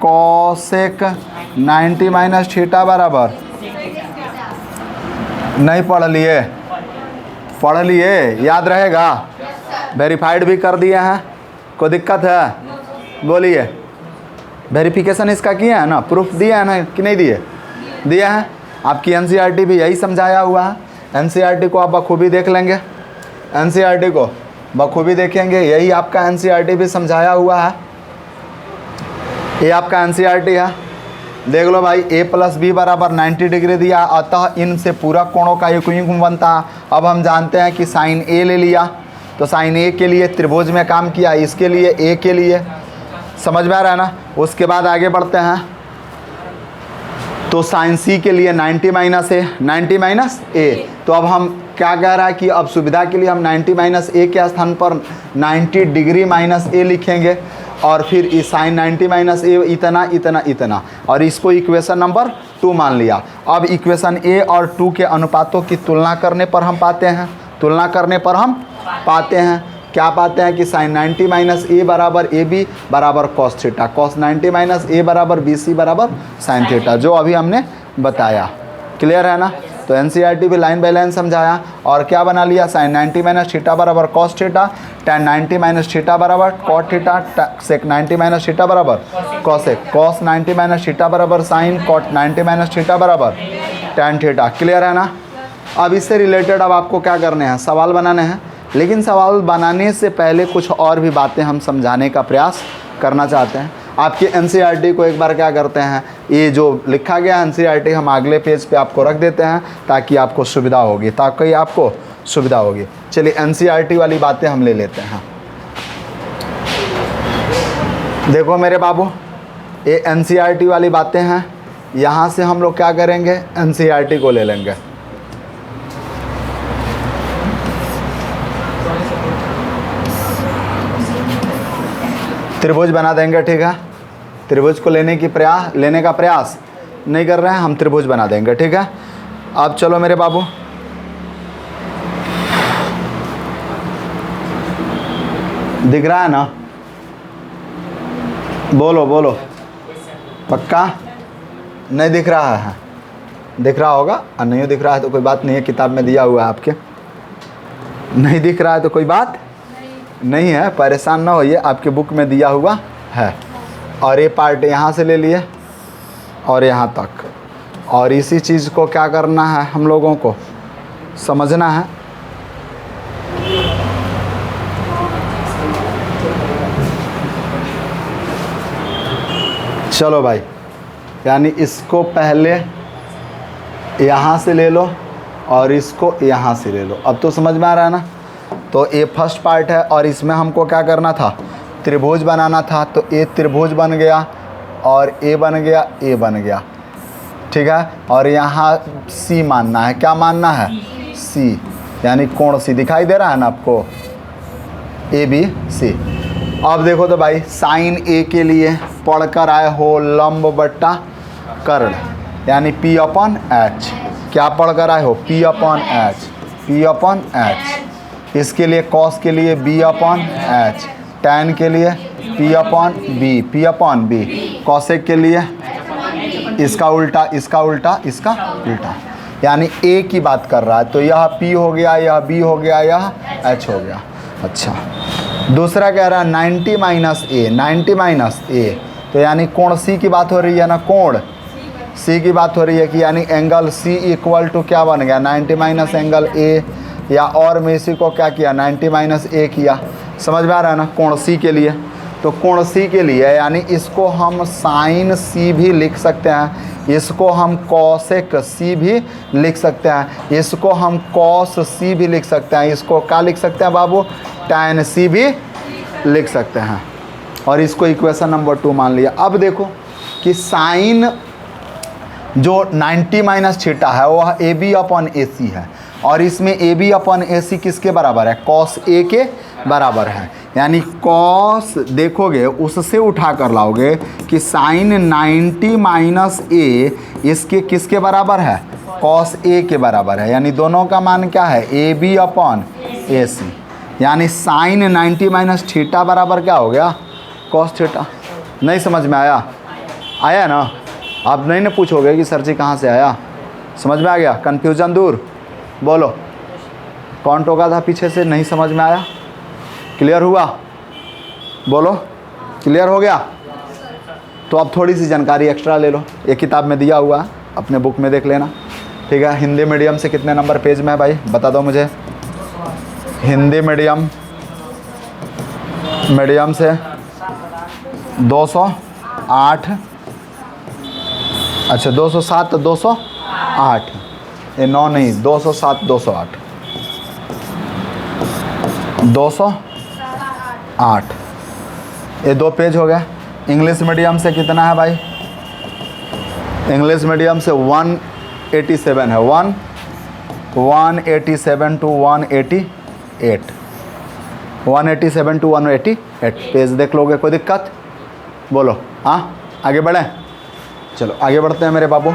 Cosec 90 minus theta बराबर, नहीं पढ़ लिए याद रहेगा, वेरीफाइड भी कर दिए हैं, कोई दिक्कत है बोलिए। वेरिफिकेशन इसका किया है ना, प्रूफ दिया है ना कि नहीं दिया है। आपकी एनसीईआरटी भी यही समझाया हुआ है। एनसीईआरटी को आप बखूबी देख लेंगे, एनसीईआरटी को बखूबी देखेंगे, यही आपका एनसीईआरटी भी समझाया हुआ है। ये आपका एनसीईआरटी है, देख लो भाई। a प्लस बी बराबर 90 डिग्री दिया, अतः इनसे पूरा कोणों का एक युग्म बनता है। अब हम जानते हैं कि साइन a ले लिया, तो साइन a के लिए त्रिभुज में काम किया, इसके लिए a के लिए, समझ में आ रहा है ना। उसके बाद आगे बढ़ते हैं, तो साइन c के लिए 90 माइनस a, 90 माइनस a। तो अब हम क्या कह रहा है कि अब सुविधा के लिए हम 90 माइनस a के स्थान पर 90 डिग्री माइनस a लिखेंगे, और फिर इस साइन 90 माइनस a इतना इतना इतना, और इसको इक्वेशन नंबर 2 मान लिया। अब इक्वेशन a और 2 के अनुपातों की तुलना करने पर हम पाते हैं, क्या पाते हैं कि साइन 90 माइनस a बराबर ए बी बराबर cos theta, cos 90 minus a बराबर बी सी बराबर साइन थीटा, जो अभी हमने बताया। क्लियर है ना। तो एनसीईआरटी भी लाइन बाय लाइन समझाया, और क्या बना लिया, साइन 90 माइनस थीटा बराबर cos theta, tan 90 minus theta बराबर कॉट थीटा, सेक 90 माइनस थीटा बराबर कॉसेक, कॉस 90 माइनस थीटा बराबर साइन, कॉट 90 माइनस थीटा बराबर tan थीटा। क्लियर है ना। अब इससे रिलेटेड अब आपको क्या करने हैं, सवाल बनाने हैं। लेकिन सवाल बनाने से पहले कुछ और भी बातें हम समझाने का प्रयास करना चाहते हैं। आपके एनसीईआरटी को एक बार क्या करते हैं, ये जो लिखा गया एनसीईआरटी हम अगले पेज पे आपको रख देते हैं, ताकि आपको सुविधा होगी। चलिए एनसीईआरटी वाली बातें हम ले लेते हैं। देखो मेरे बाबू, ये एनसीईआरटी वाली बातें हैं। यहाँ से हम लोग क्या करेंगे, एनसीईआरटी को ले लेंगे। त्रिभुज बना देंगे, ठीक है। त्रिभुज को लेने का प्रयास नहीं कर रहे हैं हम, त्रिभुज बना देंगे, ठीक है। अब चलो मेरे बाबू, दिख रहा है ना, बोलो पक्का नहीं दिख रहा है, दिख रहा होगा, और नहीं दिख रहा है तो कोई बात नहीं है, किताब में दिया हुआ है आपके। नहीं दिख रहा है तो कोई बात नहीं है, परेशान ना होइए, आपके बुक में दिया हुआ है। और ये पार्ट यहाँ से ले लिए और यहाँ तक, और इसी चीज़ को क्या करना है, हम लोगों को समझना है। चलो भाई, यानी इसको पहले यहाँ से ले लो और इसको यहाँ से ले लो। अब तो समझ में आ रहा है ना। तो ये फर्स्ट पार्ट है, और इसमें हमको क्या करना था, त्रिभुज बनाना था। तो ए त्रिभुज बन गया, और ए बन गया, ठीक है। और यहाँ सी मानना है, क्या मानना है, सी, यानी कोण सी दिखाई दे रहा है ना आपको, ए बी सी। अब देखो तो भाई, साइन ए के लिए पढ़कर आए हो लंब बट्टा कर्ण, यानी P अपॉन H। क्या पढ़कर आए हो, P अपॉन H। इसके लिए कॉस के लिए B अपॉन H, tan के लिए P अपॉन B, कॉसेक के लिए इसका उल्टा, यानी A की बात कर रहा है। तो यह P हो गया, यह B हो गया, यह H हो गया। अच्छा, दूसरा कह रहा है 90 माइनस A, तो यानी कोण C की बात हो रही है ना, कोण C की बात हो रही है कि यानी एंगल C इक्वल टू क्या बन गया, 90 माइनस एंगल A, या और में इसी को क्या किया, 90 माइनस A किया। समझ में आ रहा है ना, कोण C के लिए। तो कोण C के लिए यानी इसको हम साइन C भी लिख सकते हैं, इसको हम कॉसेक C भी लिख सकते हैं, इसको हम कॉस C भी लिख सकते हैं, इसको क्या लिख सकते हैं बाबू, tan C भी लिख सकते हैं। और इसको इक्वेशन नंबर 2 मान लिया। अब देखो कि साइन जो 90 माइनस थीटा है वह ए बी अपॉन ए सी है, और इसमें ए बी अपॉन ए सी किसके बराबर है, कॉस ए के बराबर है। यानी कॉस देखोगे उससे उठा कर लाओगे कि साइन 90 माइनस ए इसके किसके बराबर है, कॉस ए के बराबर है। यानी दोनों का मान क्या है, ए बी अपॉन ए सी। यानी साइन 90 माइनस थीटा बराबर क्या हो गया, कॉस थीटा। नहीं समझ में आया? आया ना? आप नहीं ना पूछोगे कि सर जी कहाँ से आया? समझ में आ गया? कन्फ्यूज़न दूर? बोलो कौन टोका था पीछे से? नहीं समझ में आया? क्लियर हुआ? बोलो क्लियर हो गया? तो अब थोड़ी सी जानकारी एक्स्ट्रा ले लो, ये किताब में दिया हुआ है, अपने बुक में देख लेना, ठीक है। हिंदी मीडियम से कितने नंबर पेज में है भाई, बता दो मुझे। हिंदी मीडियम से 208, अच्छा 207 208, ये 9 नहीं, 207 208 208, ये 2 पेज हो गया। इंग्लिश मीडियम से कितना है भाई? इंग्लिश मीडियम से 187 है, 187 to 188, 187 to 188 पेज देख लोगे, कोई दिक्कत? बोलो हाँ, आगे बढ़ें? चलो आगे बढ़ते हैं मेरे बाबू।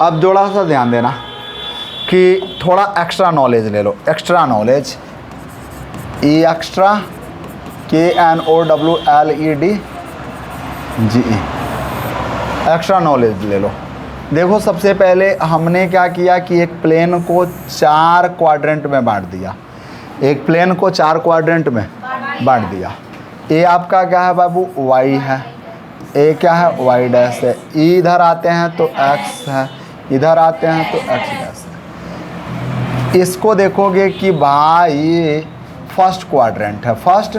अब थोड़ा सा ध्यान देना कि थोड़ा एक्स्ट्रा नॉलेज ले लो, extra knowledge, E extra KNOWLED GE, extra knowledge ले लो। देखो सबसे पहले हमने क्या किया कि एक प्लेन को 4 क्वाड्रेंट में बांट दिया, एक प्लेन को 4 क्वाड्रेंट में बांट दिया। ए आपका क्या है बाबू? Y है, ए क्या है? Y डैश है, इधर आते हैं तो X है, इधर आते हैं तो X डैश है। इसको देखोगे कि भाई फर्स्ट क्वाड्रेंट है, फर्स्ट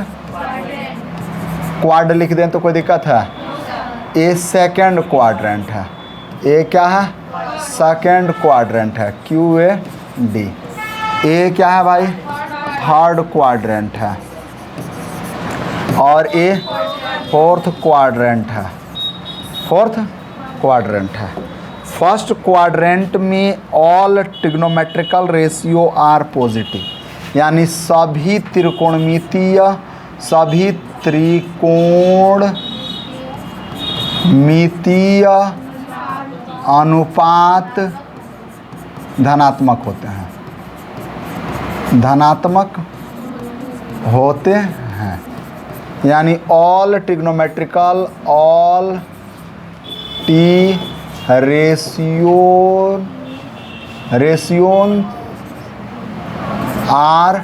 क्वाड लिख दें तो कोई दिक्कत है? ए सेकंड क्वाड्रेंट है, ए क्या है? सेकंड क्वाड्रेंट है, QAD। ए क्या है भाई? थर्ड क्वाड्रेंट है, और ए फोर्थ क्वाड्रेंट है, फोर्थ क्वाड्रेंट है। फर्स्ट क्वाड्रेंट में all trigonometrical ratio are positive, यानी सभी त्रिकोणमितीय, सभी त्रिकोणमितीय अनुपात धनात्मक होते हैं, धनात्मक होते हैं, यानी ऑल ट्रिग्नोमेट्रिकल, ऑल टी रेशियोन आर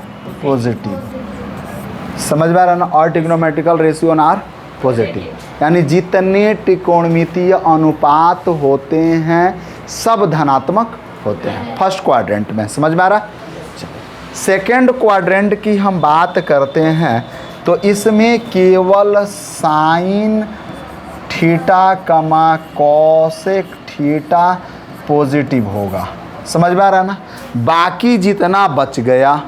पॉजिटिव। समझ में आ रहा ना? और ट्रिग्नोमेट्रिकल रेशियोन आर पॉजिटिव, यानी जितने त्रिकोणमितीय अनुपात होते हैं सब धनात्मक होते हैं फर्स्ट क्वाड्रेंट में। समझ में आ रहा? सेकेंड क्वाड्रेंट की हम बात करते हैं तो इसमें केवल साइन थीटा कमा कॉसेक थीटा पॉजिटिव होगा। समझ में आ रहा है ना? बाकी जितना बच गया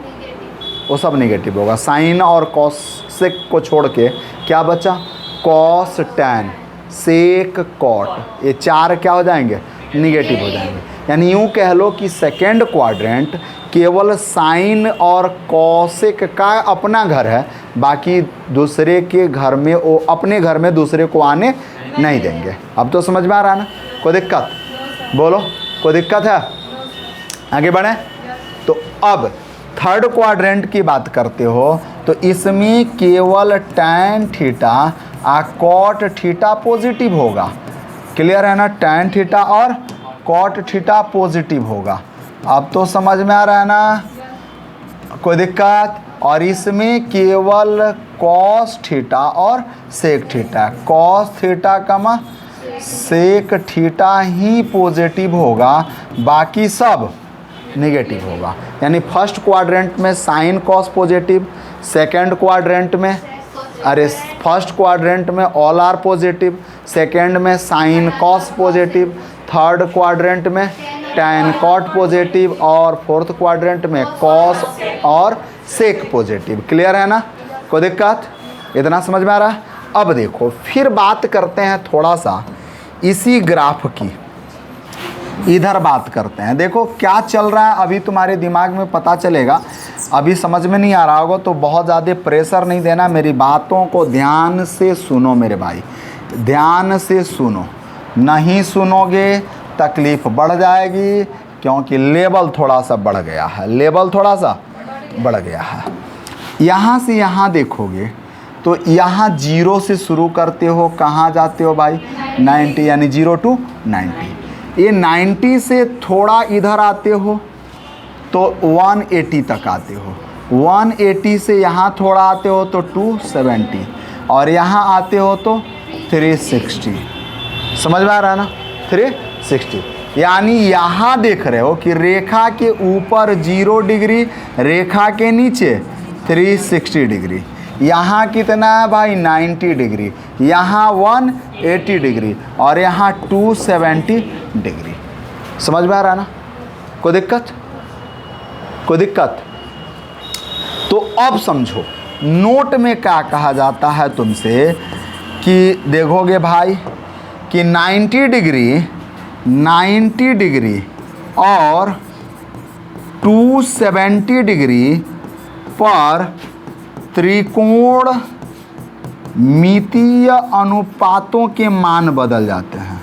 वो सब निगेटिव होगा। साइन और कॉसेक को छोड़ के क्या बचा? कॉस टैन सेक कॉट, ये 4 क्या हो जाएंगे? निगेटिव हो जाएंगे। यानी यूँ कह लो कि सेकेंड क्वाड्रेंट केवल साइन और कॉसेक का अपना घर है, बाकी दूसरे के घर में वो अपने घर में दूसरे को आने नहीं देंगे। अब तो समझ में आ रहा है ना? कोई दिक्कत? बोलो कोई दिक्कत है? आगे बढ़ें। तो अब थर्ड क्वाड्रेंट की बात करते हो तो इसमें केवल टैन थीटा और कॉट थीटा पॉजिटिव होगा। क्लियर है ना? टैन थीटा और कॉट थीटा पॉजिटिव होगा। अब तो समझ में आ रहा है ना? कोई दिक्कत? और इसमें केवल कॉस थीटा और सेक थीटा, कॉस थीटा कमा सेक थीटा ही पॉजिटिव होगा, बाकी सब नेगेटिव होगा। यानी फर्स्ट क्वाड्रेंट में sine cos positive, second quadrant में फर्स्ट क्वाड्रेंट में ऑल आर पॉजिटिव, सेकंड में sine cos positive, third quadrant में टैन कॉट पॉजिटिव और फोर्थ क्वाड्रेंट में कॉस और सेक पॉजिटिव। क्लियर है ना? कोई दिक्कत? इतना समझ में आ रहा है? अब देखो फिर बात करते हैं थोड़ा सा इसी ग्राफ की, इधर बात करते हैं। देखो क्या चल रहा है अभी तुम्हारे दिमाग में पता चलेगा। अभी समझ में नहीं आ रहा होगा तो बहुत ज़्यादा प्रेशर नहीं देना, मेरी बातों को ध्यान से सुनो मेरे भाई, ध्यान से सुनो। नहीं सुनोगे तकलीफ़ बढ़ जाएगी, क्योंकि लेवल थोड़ा सा बढ़ गया है, लेवल थोड़ा सा बढ़ गया है। यहाँ से यहाँ देखोगे तो यहाँ 0 से शुरू करते हो, कहाँ जाते हो भाई 90, यानी 0 to 90। ये 90 से थोड़ा इधर आते हो तो 180 तक आते हो, 180 से यहाँ थोड़ा आते हो तो 270, और यहाँ आते हो तो 360। समझ में आ रहा है ना, 360। यानी यहाँ देख रहे हो कि रेखा के ऊपर 0 डिग्री, रेखा के नीचे 360 डिग्री। यहाँ कितना है भाई 90 डिग्री, यहाँ 180 डिग्री, और यहाँ 270 डिग्री। समझ में आ रहा है ना, कोई दिक्कत? कोई दिक्कत? तो अब समझो नोट में क्या कहा जाता है तुमसे कि देखोगे भाई कि 90 डिग्री और 270 डिग्री पर त्रिकोण मितीय अनुपातों के मान बदल जाते हैं,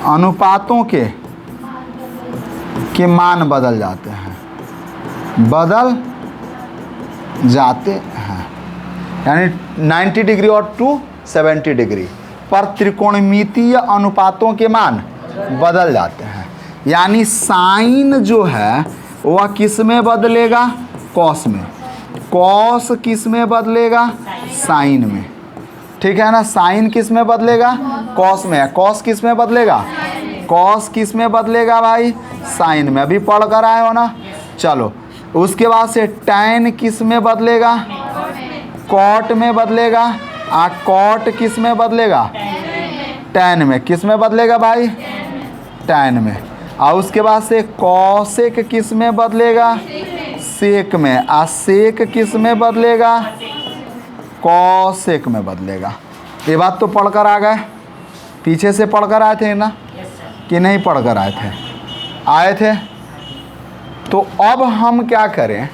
अनुपातों के मान बदल जाते हैं, बदल जाते हैं। यानी 90 डिग्री और 270 डिग्री पर त्रिकोणमितीय अनुपातों के मान बदल जाते हैं। यानी साइन जो है वह किस में बदलेगा, कॉस में, कॉस किस में बदलेगा, साइन में। ठीक है ना, साइन किस में बदलेगा, कॉस में है, कॉस किस में बदलेगा, कॉस किस में बदलेगा भाई, साइन में। अभी पढ़ कर आए हो ना, चलो। उसके बाद से टैन किस में बदलेगा, कॉट में बदलेगा, कॉट किस में बदलेगा, टैन में। किस में बदलेगा भाई, टैन में। और उसके बाद से कॉसेक किस में बदलेगा, सेक में। सेक किस में बदलेगा, कॉसेक में बदलेगा। ये बात तो पढ़कर आ गए, पीछे से पढ़कर आए थे ना कि नहीं पढ़कर आए थे, आए थे। तो अब हम क्या करें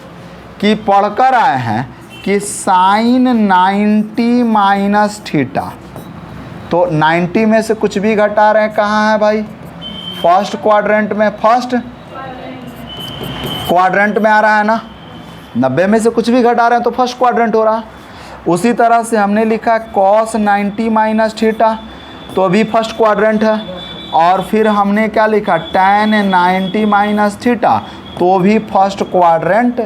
कि पढ़कर आए हैं कि साइन 90 माइनस थीटा, तो 90 में से कुछ भी घटा रहे हैं, कहाँ है भाई, फर्स्ट क्वाड्रेंट में, फर्स्ट क्वाड्रेंट में आ रहा है ना। 90 में से कुछ भी घटा रहे हैं तो फर्स्ट क्वाड्रेंट हो रहा है। उसी तरह से हमने लिखा कॉस 90 माइनस थीटा, तो अभी फर्स्ट क्वाड्रेंट है। और फिर हमने क्या लिखा, टैन 90 माइनस थीटा, तो भी फर्स्ट क्वाड्रेंट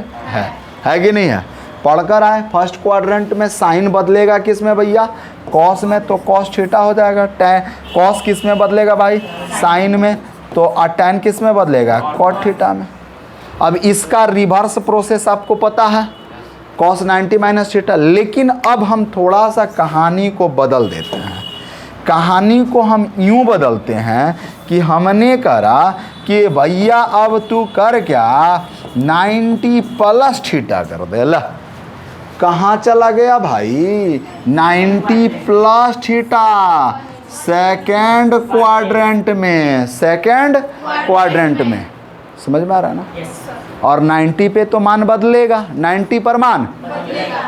है कि नहीं है। पढ़कर आए, फर्स्ट क्वाड्रेंट में साइन बदलेगा किस में भैया, कॉस में, तो कॉस थीटा हो जाएगा। टैन कॉस किस में बदलेगा भाई, साइन में, तो टैन किस में बदलेगा, कॉट थीटा में। अब इसका रिवर्स प्रोसेस आपको पता है, कॉस 90 माइनस थीटा। लेकिन अब हम थोड़ा सा कहानी को बदल देते हैं। कहानी को हम यूँ बदलते हैं कि हमने करा कि भैया अब तू कर क्या, 90 प्लस थीटा कर दे। ला, कहाँ चला गया भाई, 90 प्लस थीटा, सेकेंड क्वाड्रेंट में, सेकेंड क्वाड्रेंट में। समझ में आ रहा है ना। और 90 पे तो मान बदलेगा, 90 पर मान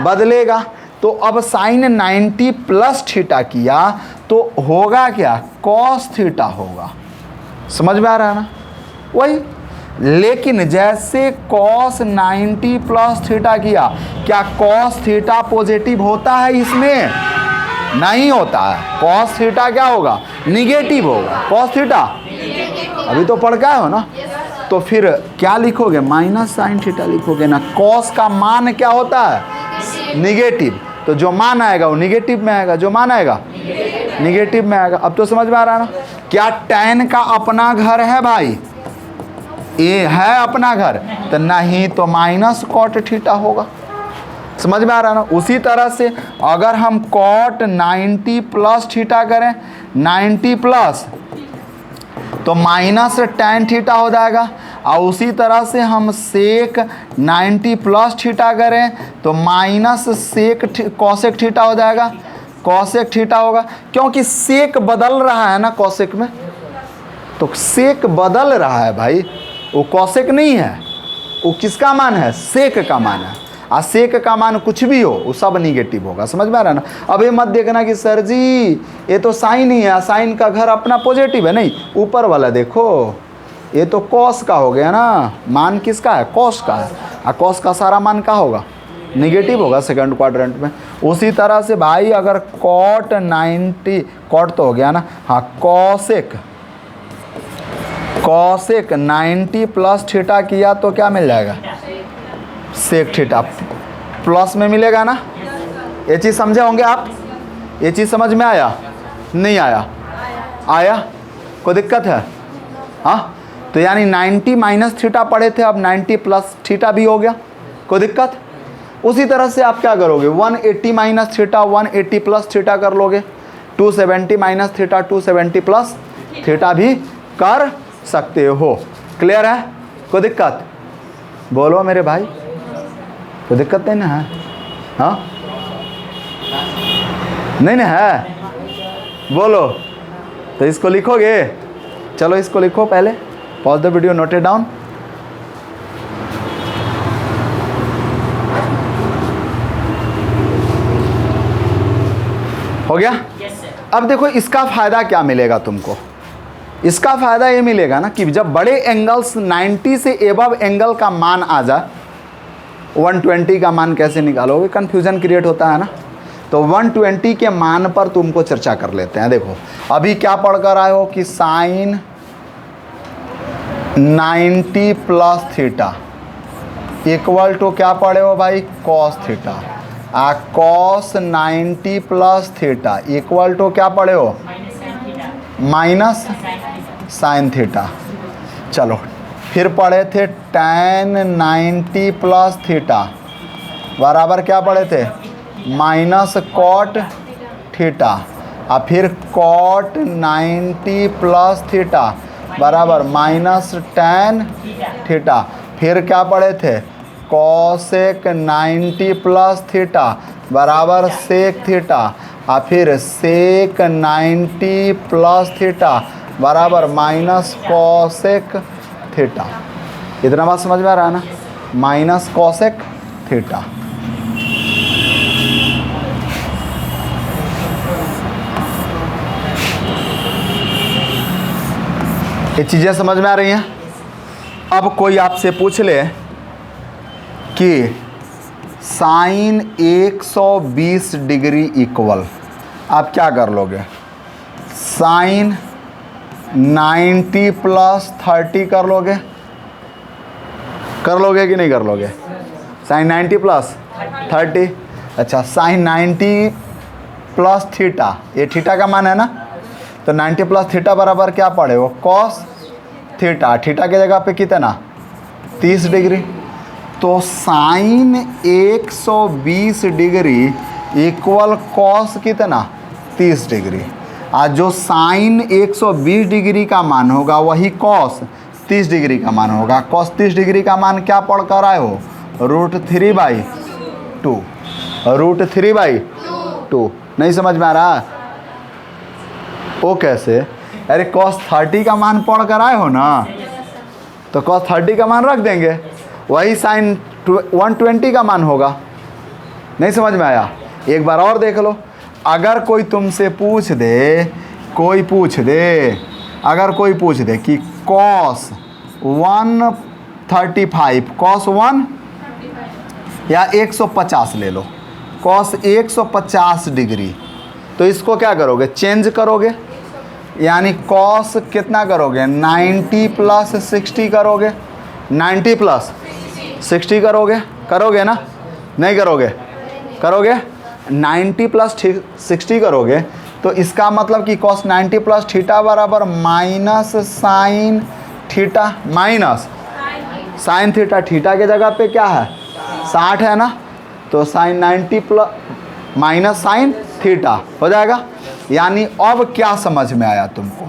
बदलेगा। तो अब साइन 90 प्लस थीटा किया तो होगा क्या, कॉस थीटा होगा। समझ में आ रहा है ना वही। लेकिन जैसे कॉस 90 प्लस थीटा किया, क्या कॉस थीटा पॉजिटिव होता है इसमें, नहीं होता है। कॉस थीटा क्या होगा, निगेटिव होगा। कॉस थीटा अभी तो पढ़ गए हो ना, तो फिर क्या लिखोगे, माइनस साइन थीटा लिखोगे ना। कॉस का मान क्या होता है, निगेटिव, तो जो मान आएगा वो निगेटिव में आएगा, जो मान आएगा निगेटिव में आएगा। अब तो समझ में आ रहा है ना। क्या टैन का अपना घर है भाई, ये है अपना घर, तो नहीं तो माइनस कॉट थीटा होगा। समझ में आ रहा है ना। उसी तरह से अगर हम कॉट 90 प्लस थीटा करें, 90 प्लस, तो माइनस टैन थीटा हो जाएगा। और उसी तरह से हम सेक 90 प्लस थीटा करें तो माइनस सेक कॉसेक थीटा हो जाएगा, कॉसेक थीटा होगा। क्योंकि सेक बदल रहा है ना कॉसेक में, तो सेक बदल रहा है भाई, वो कॉसेक नहीं है, वो किसका मान है, सेक का मान है। और सेक का मान कुछ भी हो वो सब निगेटिव होगा। समझ में आ रहा है ना। अब ये मत देखना कि सर जी ये तो साइन ही है, साइन का घर अपना पॉजिटिव है, नहीं, ऊपर वाला देखो, ये तो कॉस का हो गया ना, मान किसका है, कॉस का है। और कॉस का सारा मान क्या होगा, निगेटिव होगा सेकंड क्वाड्रेंट में। उसी तरह से भाई अगर कॉट 90, कॉट तो हो गया ना, हाँ, कॉसेक 90 प्लस थीटा किया तो क्या मिल जाएगा, सेक थीटा प्लस में मिलेगा ना। ये चीज़ समझे होंगे आप, ये चीज़ समझ में आया नहीं आया, आया, कोई दिक्कत है? हाँ, तो यानी 90 माइनस थीटा पढ़े थे, अब 90 प्लस थीटा भी हो गया, कोई दिक्कत? उसी तरह से आप क्या करोगे, 180 माइनस थीटा 180 प्लस थीटा कर लोगे, 270 माइनस थीटा 270 प्लस थीटा भी कर सकते हो। क्लियर है? कोई दिक्कत? बोलो मेरे भाई, कोई दिक्कत नहीं ना है? हाँ, नहीं ना है? बोलो। तो इसको लिखोगे, चलो इसको लिखो पहले, pause the video, note it down. हो गया? अब देखो इसका फायदा क्या मिलेगा तुमको। इसका फायदा ये मिलेगा ना कि जब बड़े एंगल्स 90 से एबव एंगल का मान आ जाए, 120 का मान कैसे निकालोगे, कंफ्यूजन क्रिएट होता है ना। तो 120 के मान पर तुमको चर्चा कर लेते हैं। देखो अभी क्या पढ़ कर आए हो कि sine 90 plus theta equal to क्या पढ़े हो भाई, cos theta. Cos 90 plus theta equal to क्या पढ़े हो, माइनस साइन थीटा। चलो फिर पढ़े थे tan 90 प्लस थीटा बराबर क्या पढ़े थे, माइनस कॉट थीटा। और फिर कॉट 90 प्लस थीटा बराबर माइनस tan थीटा। फिर क्या पढ़े थे, कॉसेक 90 प्लस थीटा बराबर सेक थीटा। और फिर सेक 90 प्लस थीटा बराबर माइनस कॉसेक थीटा। इतना बात समझ में आ रहा है ना, माइनस कॉसेक थीटा। ये चीज़ें समझ में आ रही हैं। अब कोई आपसे पूछ ले कि साइन 120 डिग्री इक्वल, आप क्या कर लोगे, साइन 90 प्लस 30 कर लोगे कि नहीं कर लोगे, साइन 90 प्लस 30। अच्छा, साइन 90 प्लस थीटा, ये थीटा का मान है ना, तो 90 प्लस थीटा बराबर क्या पड़े हो, कॉस थीटा। थीटा की जगह पे कितना, 30 डिग्री। तो साइन 120 डिग्री इक्वल कॉस कितना, 30 डिग्री। आज जो साइन 120 डिग्री का मान होगा वही कॉस 30 डिग्री का मान होगा। कॉस 30 डिग्री का मान क्या पढ़ कर आए हो, √3/2। √3/2 नहीं समझ में आ रहा, वो कैसे, अरे कॉस 30 का मान पढ़ कर आए हो ना, तो कॉस 30 का मान रख देंगे, वही साइन 120 का मान होगा। नहीं समझ में आया? एक बार और देख लो। अगर कोई तुमसे पूछ दे, अगर कोई पूछ दे कि कॉस 135, कॉस 1 या 150 ले लो, कॉस 150 डिग्री, तो इसको क्या करोगे, चेंज करोगे, यानी कॉस कितना करोगे, 90 प्लस 60 करोगे, 90 प्लस 60 करोगे ना, नहीं करोगे 90 प्लस 60 करोगे, तो इसका मतलब कि कॉस 90 प्लस थीटा बराबर minus sine theta, minus sine theta. Theta के जगह पे क्या है, 60 है ना, तो sine 90 plus minus sine theta हो जाएगा। यानी अब क्या समझ में आया तुमको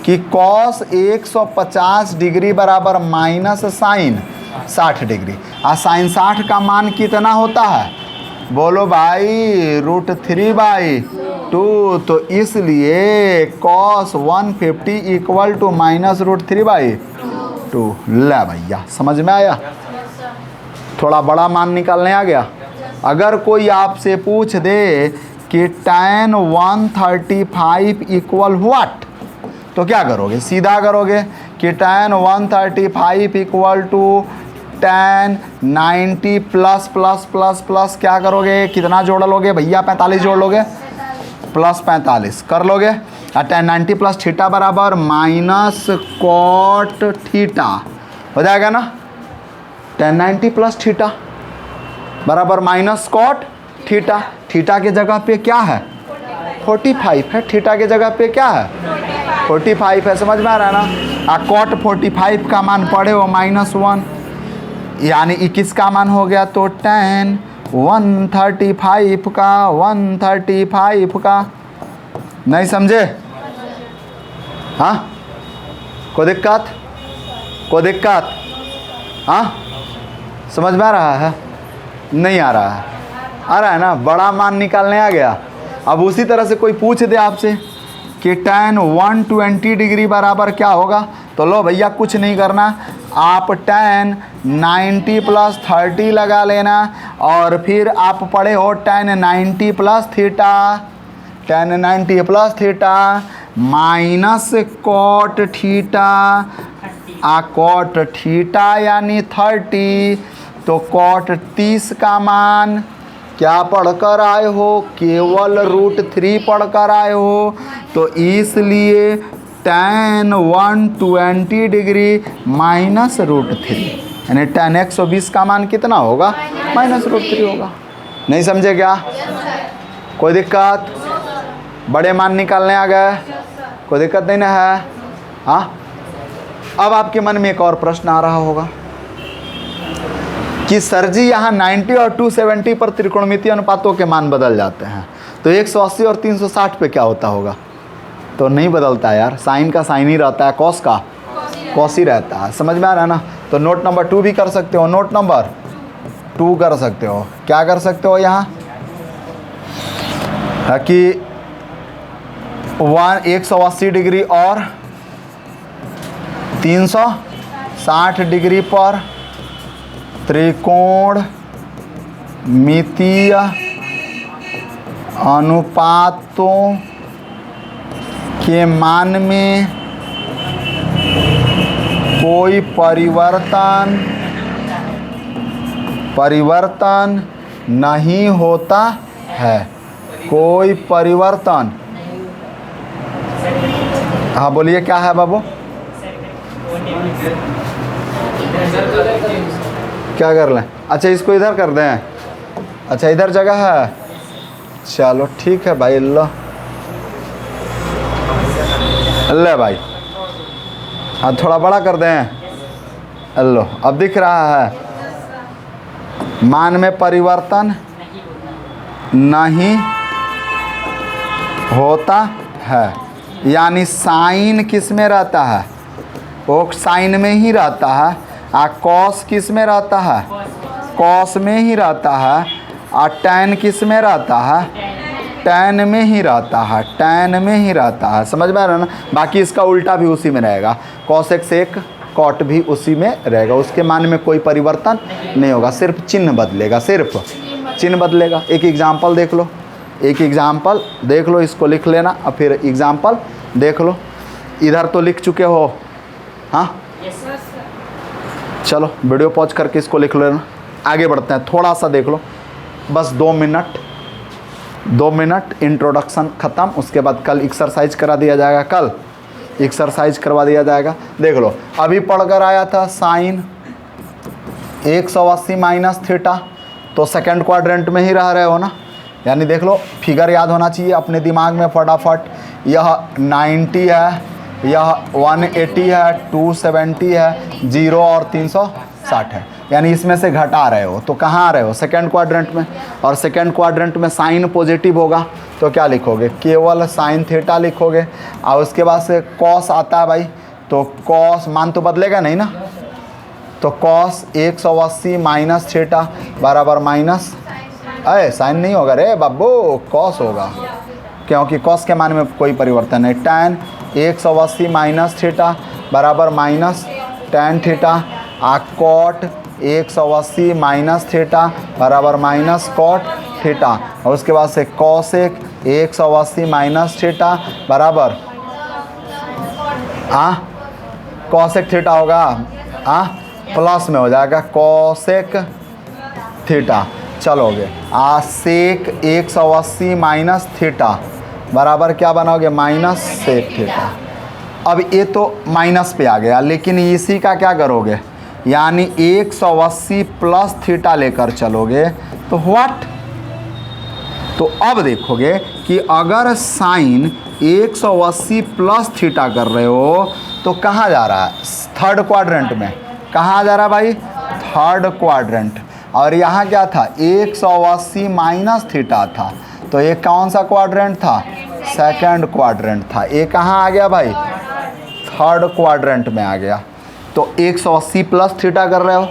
कि कॉस 150 डिग्री बराबर माइनस साइन 60 डिग्री। और साइन 60 का मान कितना होता है, बोलो भाई, √3/2। तो इसलिए कॉस 150 इक्वल टू माइनस √3/2। ले भैया, समझ में आया? थोड़ा बड़ा मान निकालने आ गया। अगर कोई आपसे पूछ दे कि tan 135 इक्वल व्हाट, तो क्या करोगे, सीधा करोगे कि tan 135 equal to tan 90 plus plus plus plus क्या करोगे, कितना जोड़ लोगे भैया, 45 जोड़ लोगे, प्लस 45 कर लोगे। और tan 90 प्लस थीटा बराबर माइनस कॉट थीटा हो जाएगा ना। tan 90 प्लस थीटा बराबर माइनस कॉट थीटा। थीटा के जगह पे क्या है 45 है, थीटा के जगह पे क्या है 45 है, समझ में आ रहा है ना। कॉट 45 का मान पड़े वो -1 यानी 21 का मान हो गया। तो tan 135 का 135 का, नहीं समझे? हाँ कोई दिक्कत, कोई दिक्कत? हाँ समझ में आ रहा है, नहीं आ रहा है? आ रहा है ना, बड़ा मान निकालने आ गया। अब उसी तरह से कोई पूछ दे आपसे कि tan 120 डिग्री बराबर क्या होगा, तो लो भैया कुछ नहीं करना, आप tan 90 प्लस 30 लगा लेना और फिर आप पढ़े हो tan 90 plus theta, tan 90 plus theta minus cot theta, cot theta यानी 30, तो कॉट 30 का मान क्या पढ़कर आए हो, केवल √3 पढ़कर आए हो। तो इसलिए tan 120 डिग्री माइनस √3 यानी tan 120 का मान कितना होगा, -√3 होगा। नहीं समझे क्या? कोई दिक्कत? बड़े मान निकालने आ गए, कोई दिक्कत नहीं ना है? हाँ अब आपके मन में एक और प्रश्न आ रहा होगा कि सर जी यहाँ 90 और 270 पर त्रिकोणमितीय अनुपातों के मान बदल जाते हैं, तो 180 और 360 पे क्या होता होगा? तो नहीं बदलता यार, साइन का साइन ही रहता है, कॉस का कॉस ही रहता है। समझ में आ रहा है ना? तो नोट नंबर 2 भी कर सकते हो, नोट नंबर 2 कर सकते हो। क्या कर सकते हो यहाँ कि 180 डिग्री और 360 डिग्री पर त्रिकोण मितीय अनुपातों के मान में कोई परिवर्तन नहीं होता है, कोई परिवर्तन। हाँ बोलिए क्या है बाबू, क्या कर लें? अच्छा इसको इधर कर दें, अच्छा इधर जगह है, चलो ठीक है भाई। ले भाई, हाँ थोड़ा बड़ा कर दें। लो अब दिख रहा है, मान में परिवर्तन नहीं होता है, यानी साइन किस में रहता है, वो साइन में ही रहता है। कॉस किस में रहता है, कॉस में ही रहता है। और टैन किस में रहता है, टैन में ही रहता है, टैन में ही रहता है। समझ में आ रहा है ना? बाकी इसका उल्टा भी उसी में रहेगा, cos x एक कॉट भी उसी में रहेगा, उसके मान में कोई परिवर्तन नहीं होगा, सिर्फ चिन्ह बदलेगा, सिर्फ चिन्ह बदलेगा। एक एग्जाम्पल देख लो, एक एग्जाम्पल देख लो, इसको लिख लेना और फिर एग्जाम्पल देख लो। इधर तो लिख चुके हो, हाँ चलो वीडियो पॉज करके इसको लिख लेना, आगे बढ़ते हैं। थोड़ा सा देख लो, बस 2 मिनट इंट्रोडक्शन ख़त्म, उसके बाद कल एक्सरसाइज करा दिया जाएगा, कल एक्सरसाइज करवा दिया जाएगा। देख लो अभी पढ़कर आया था साइन 180 माइनस थीटा, तो सेकंड क्वाड्रेंट में ही रह रहे हो ना, यानी देख लो फिगर याद होना चाहिए अपने दिमाग में फटाफट। यह 90 है, यह 180 है, 270 है, 0 और 360 है, यानी इसमें से घटा रहे हो, तो कहाँ आ रहे हो, सेकंड क्वाड्रेंट में। और सेकंड क्वाड्रेंट में साइन पॉजिटिव होगा तो क्या लिखोगे, केवल साइन थीटा लिखोगे। और उसके बाद से कॉस आता है भाई, तो कॉस मान तो बदलेगा नहीं ना, तो कॉस 180 माइनस थीटा बराबर माइनस, अरे साइन नहीं होगा रे बाबू, कॉस होगा, क्योंकि कॉस के मान में कोई परिवर्तन नहीं। टैन 180 माइनस थीटा बराबर minus tan theta. Cot 180 minus theta बराबर माइनस कॉट थीटा। और उसके बाद से कॉसेक 180 माइनस थीटा बराबर कॉसेक थीटा होगा प्लस में हो जाएगा कोसेक थीटा। चलोगे सेक 180 माइनस थीटा बराबर क्या बनाओगे, माइनस सेक थीटा। अब ये तो माइनस पे आ गया, लेकिन इसी का क्या करोगे, यानी 180 प्लस थीटा लेकर चलोगे तो व्हाट, तो अब देखोगे कि अगर साइन 180 प्लस थीटा कर रहे हो तो कहाँ जा रहा है, थर्ड क्वाड्रेंट में। कहाँ जा रहा है भाई, थर्ड क्वाड्रेंट। और यहाँ क्या था, 180 माइनस थीटा था, तो ये कौन सा क्वाड्रेंट था, सेकंड क्वाड्रेंट था। ये कहाँ आ गया भाई, थर्ड क्वाड्रेंट में आ गया। तो 180 प्लस थीटा कर रहे हो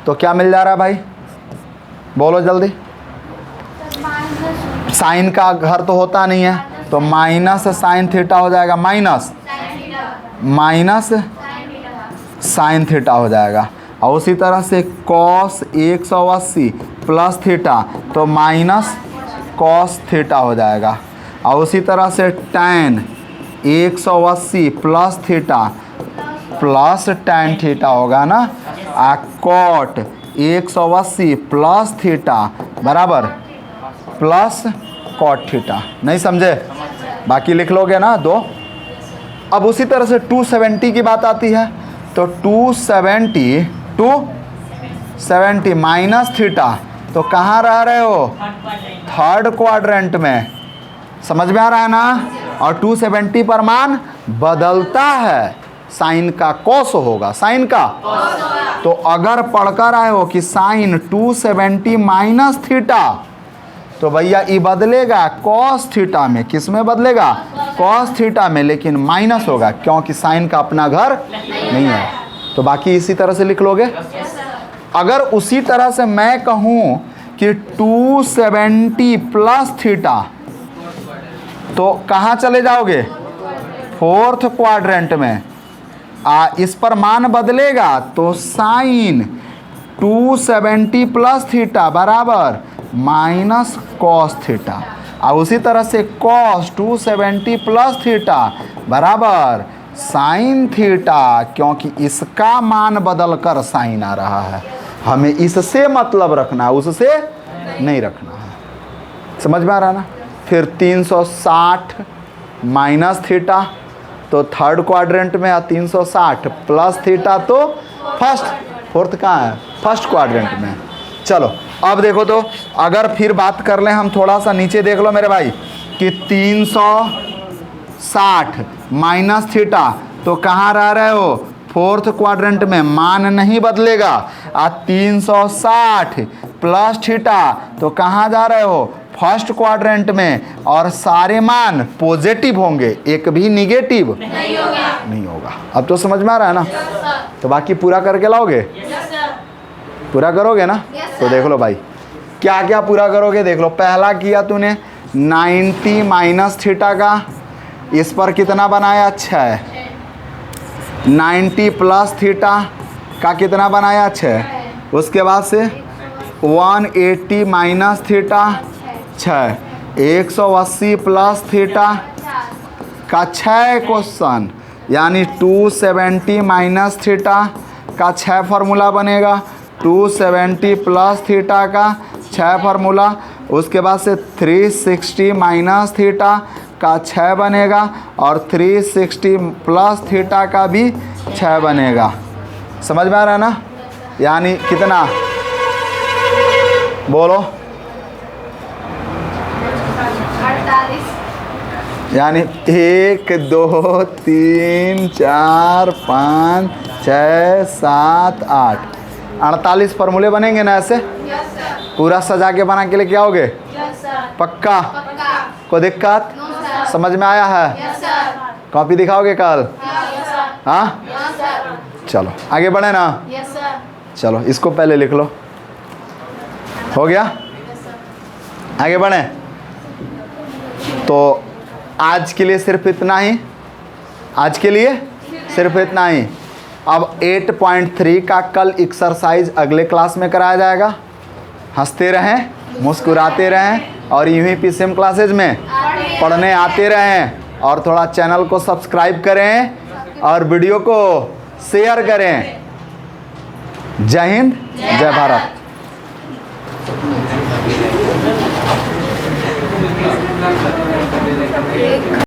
तो क्या मिल जा रहा है भाई, बोलो जल्दी। साइन का घर तो होता नहीं है, तो माइनस साइन थीटा हो जाएगा, माइनस साइन थीटा हो जाएगा। और उसी तरह से कॉस 180 प्लस थीटा तो माइनस कॉस थीटा हो जाएगा। और उसी तरह से tan 180 plus theta plus tan theta होगा ना। कॉट 180 प्लस थीटा बराबर प्लस कॉट थीटा। नहीं समझे, बाकी लिख लोगे ना दो। अब उसी तरह से 270 की बात आती है, तो 270 माइनस थीटा तो कहाँ रह रहे हो, थर्ड क्वाड्रेंट में। समझ में आ रहा है ना। और 270 पर मान बदलता है, साइन का कॉस होगा, साइन का। तो अगर पढ़कर आए हो कि साइन 270 माइनस थीटा, तो भैया ये बदलेगा कॉस थीटा में। किस में बदलेगा, कॉस थीटा में, लेकिन माइनस होगा क्योंकि साइन का अपना घर नहीं है। तो बाकी इसी तरह से लिख लोगे। अगर उसी तरह से मैं कहूँ कि 270 प्लस थीटा, तो कहाँ चले जाओगे, फोर्थ क्वाड्रेंट में। इस पर मान बदलेगा तो साइन 270 प्लस थीटा बराबर माइनस कॉस थीटा। और उसी तरह से कॉस 270 प्लस थीटा बराबर साइन थीटा, क्योंकि इसका मान बदल कर साइन आ रहा है। हमें इससे मतलब रखना है, उससे नहीं रखना है। समझ में आ रहा है ना। फिर 360 माइनस थीटा तो थर्ड क्वाड्रेंट में, 360 प्लस थीटा तो फोर्थ कहाँ है, फर्स्ट क्वाड्रेंट में। चलो अब देखो, तो अगर फिर बात कर लें हम, थोड़ा सा नीचे देख लो मेरे भाई, कि 360 माइनस थीटा तो कहाँ रह रहे हो, फोर्थ क्वाड्रेंट में। मान नहीं बदलेगा। 360 प्लस थीटा तो कहाँ जा रहे हो, फर्स्ट क्वाड्रेंट में। और सारे मान पॉजिटिव होंगे, एक भी निगेटिव नहीं होगा। अब तो समझ में आ रहा है ना। तो बाकी पूरा करके लाओगे, पूरा करोगे ना। तो देख लो भाई क्या क्या पूरा करोगे, देख लो। पहला किया तूने 90 माइनस थीटा का, इस पर कितना बनाया, 6। 90 प्लस थीटा का कितना बनाया, 6। उसके बाद से 180 माइनस थीटा 6। 180 प्लस थीटा का 6 क्वेश्चन, यानी 270 माइनस थीटा का 6 फार्मूला बनेगा। 270 प्लस थीटा का 6 फार्मूला। उसके बाद से 360 माइनस थीटा का 6 बनेगा, और 360 प्लस थीटा का भी 6 बनेगा। समझ में आ रहा है ना। यानी कितना, बोलो, 48। यानी 1 2 3 4 5 6 7 8 48 फार्मूले बनेंगे ना ऐसे। पूरा सजा के बना के लेके आओगे, पक्का। कोई दिक्कत, समझ में आया है। कॉपी दिखाओगे कल, हाँ। चलो आगे बढ़े ना। चलो इसको पहले लिख लो, हो गया। आगे बढ़े। तो आज के लिए सिर्फ इतना ही, आज के लिए सिर्फ इतना ही। अब 8.3 का कल एक्सरसाइज अगले क्लास में कराया जाएगा। हंसते रहें, मुस्कुराते रहें, और यूं ही पीसीएम क्लासेज में पढ़ने आते रहें। और थोड़ा चैनल को सब्सक्राइब करें और वीडियो को शेयर करें। जय हिंद, जय भारत।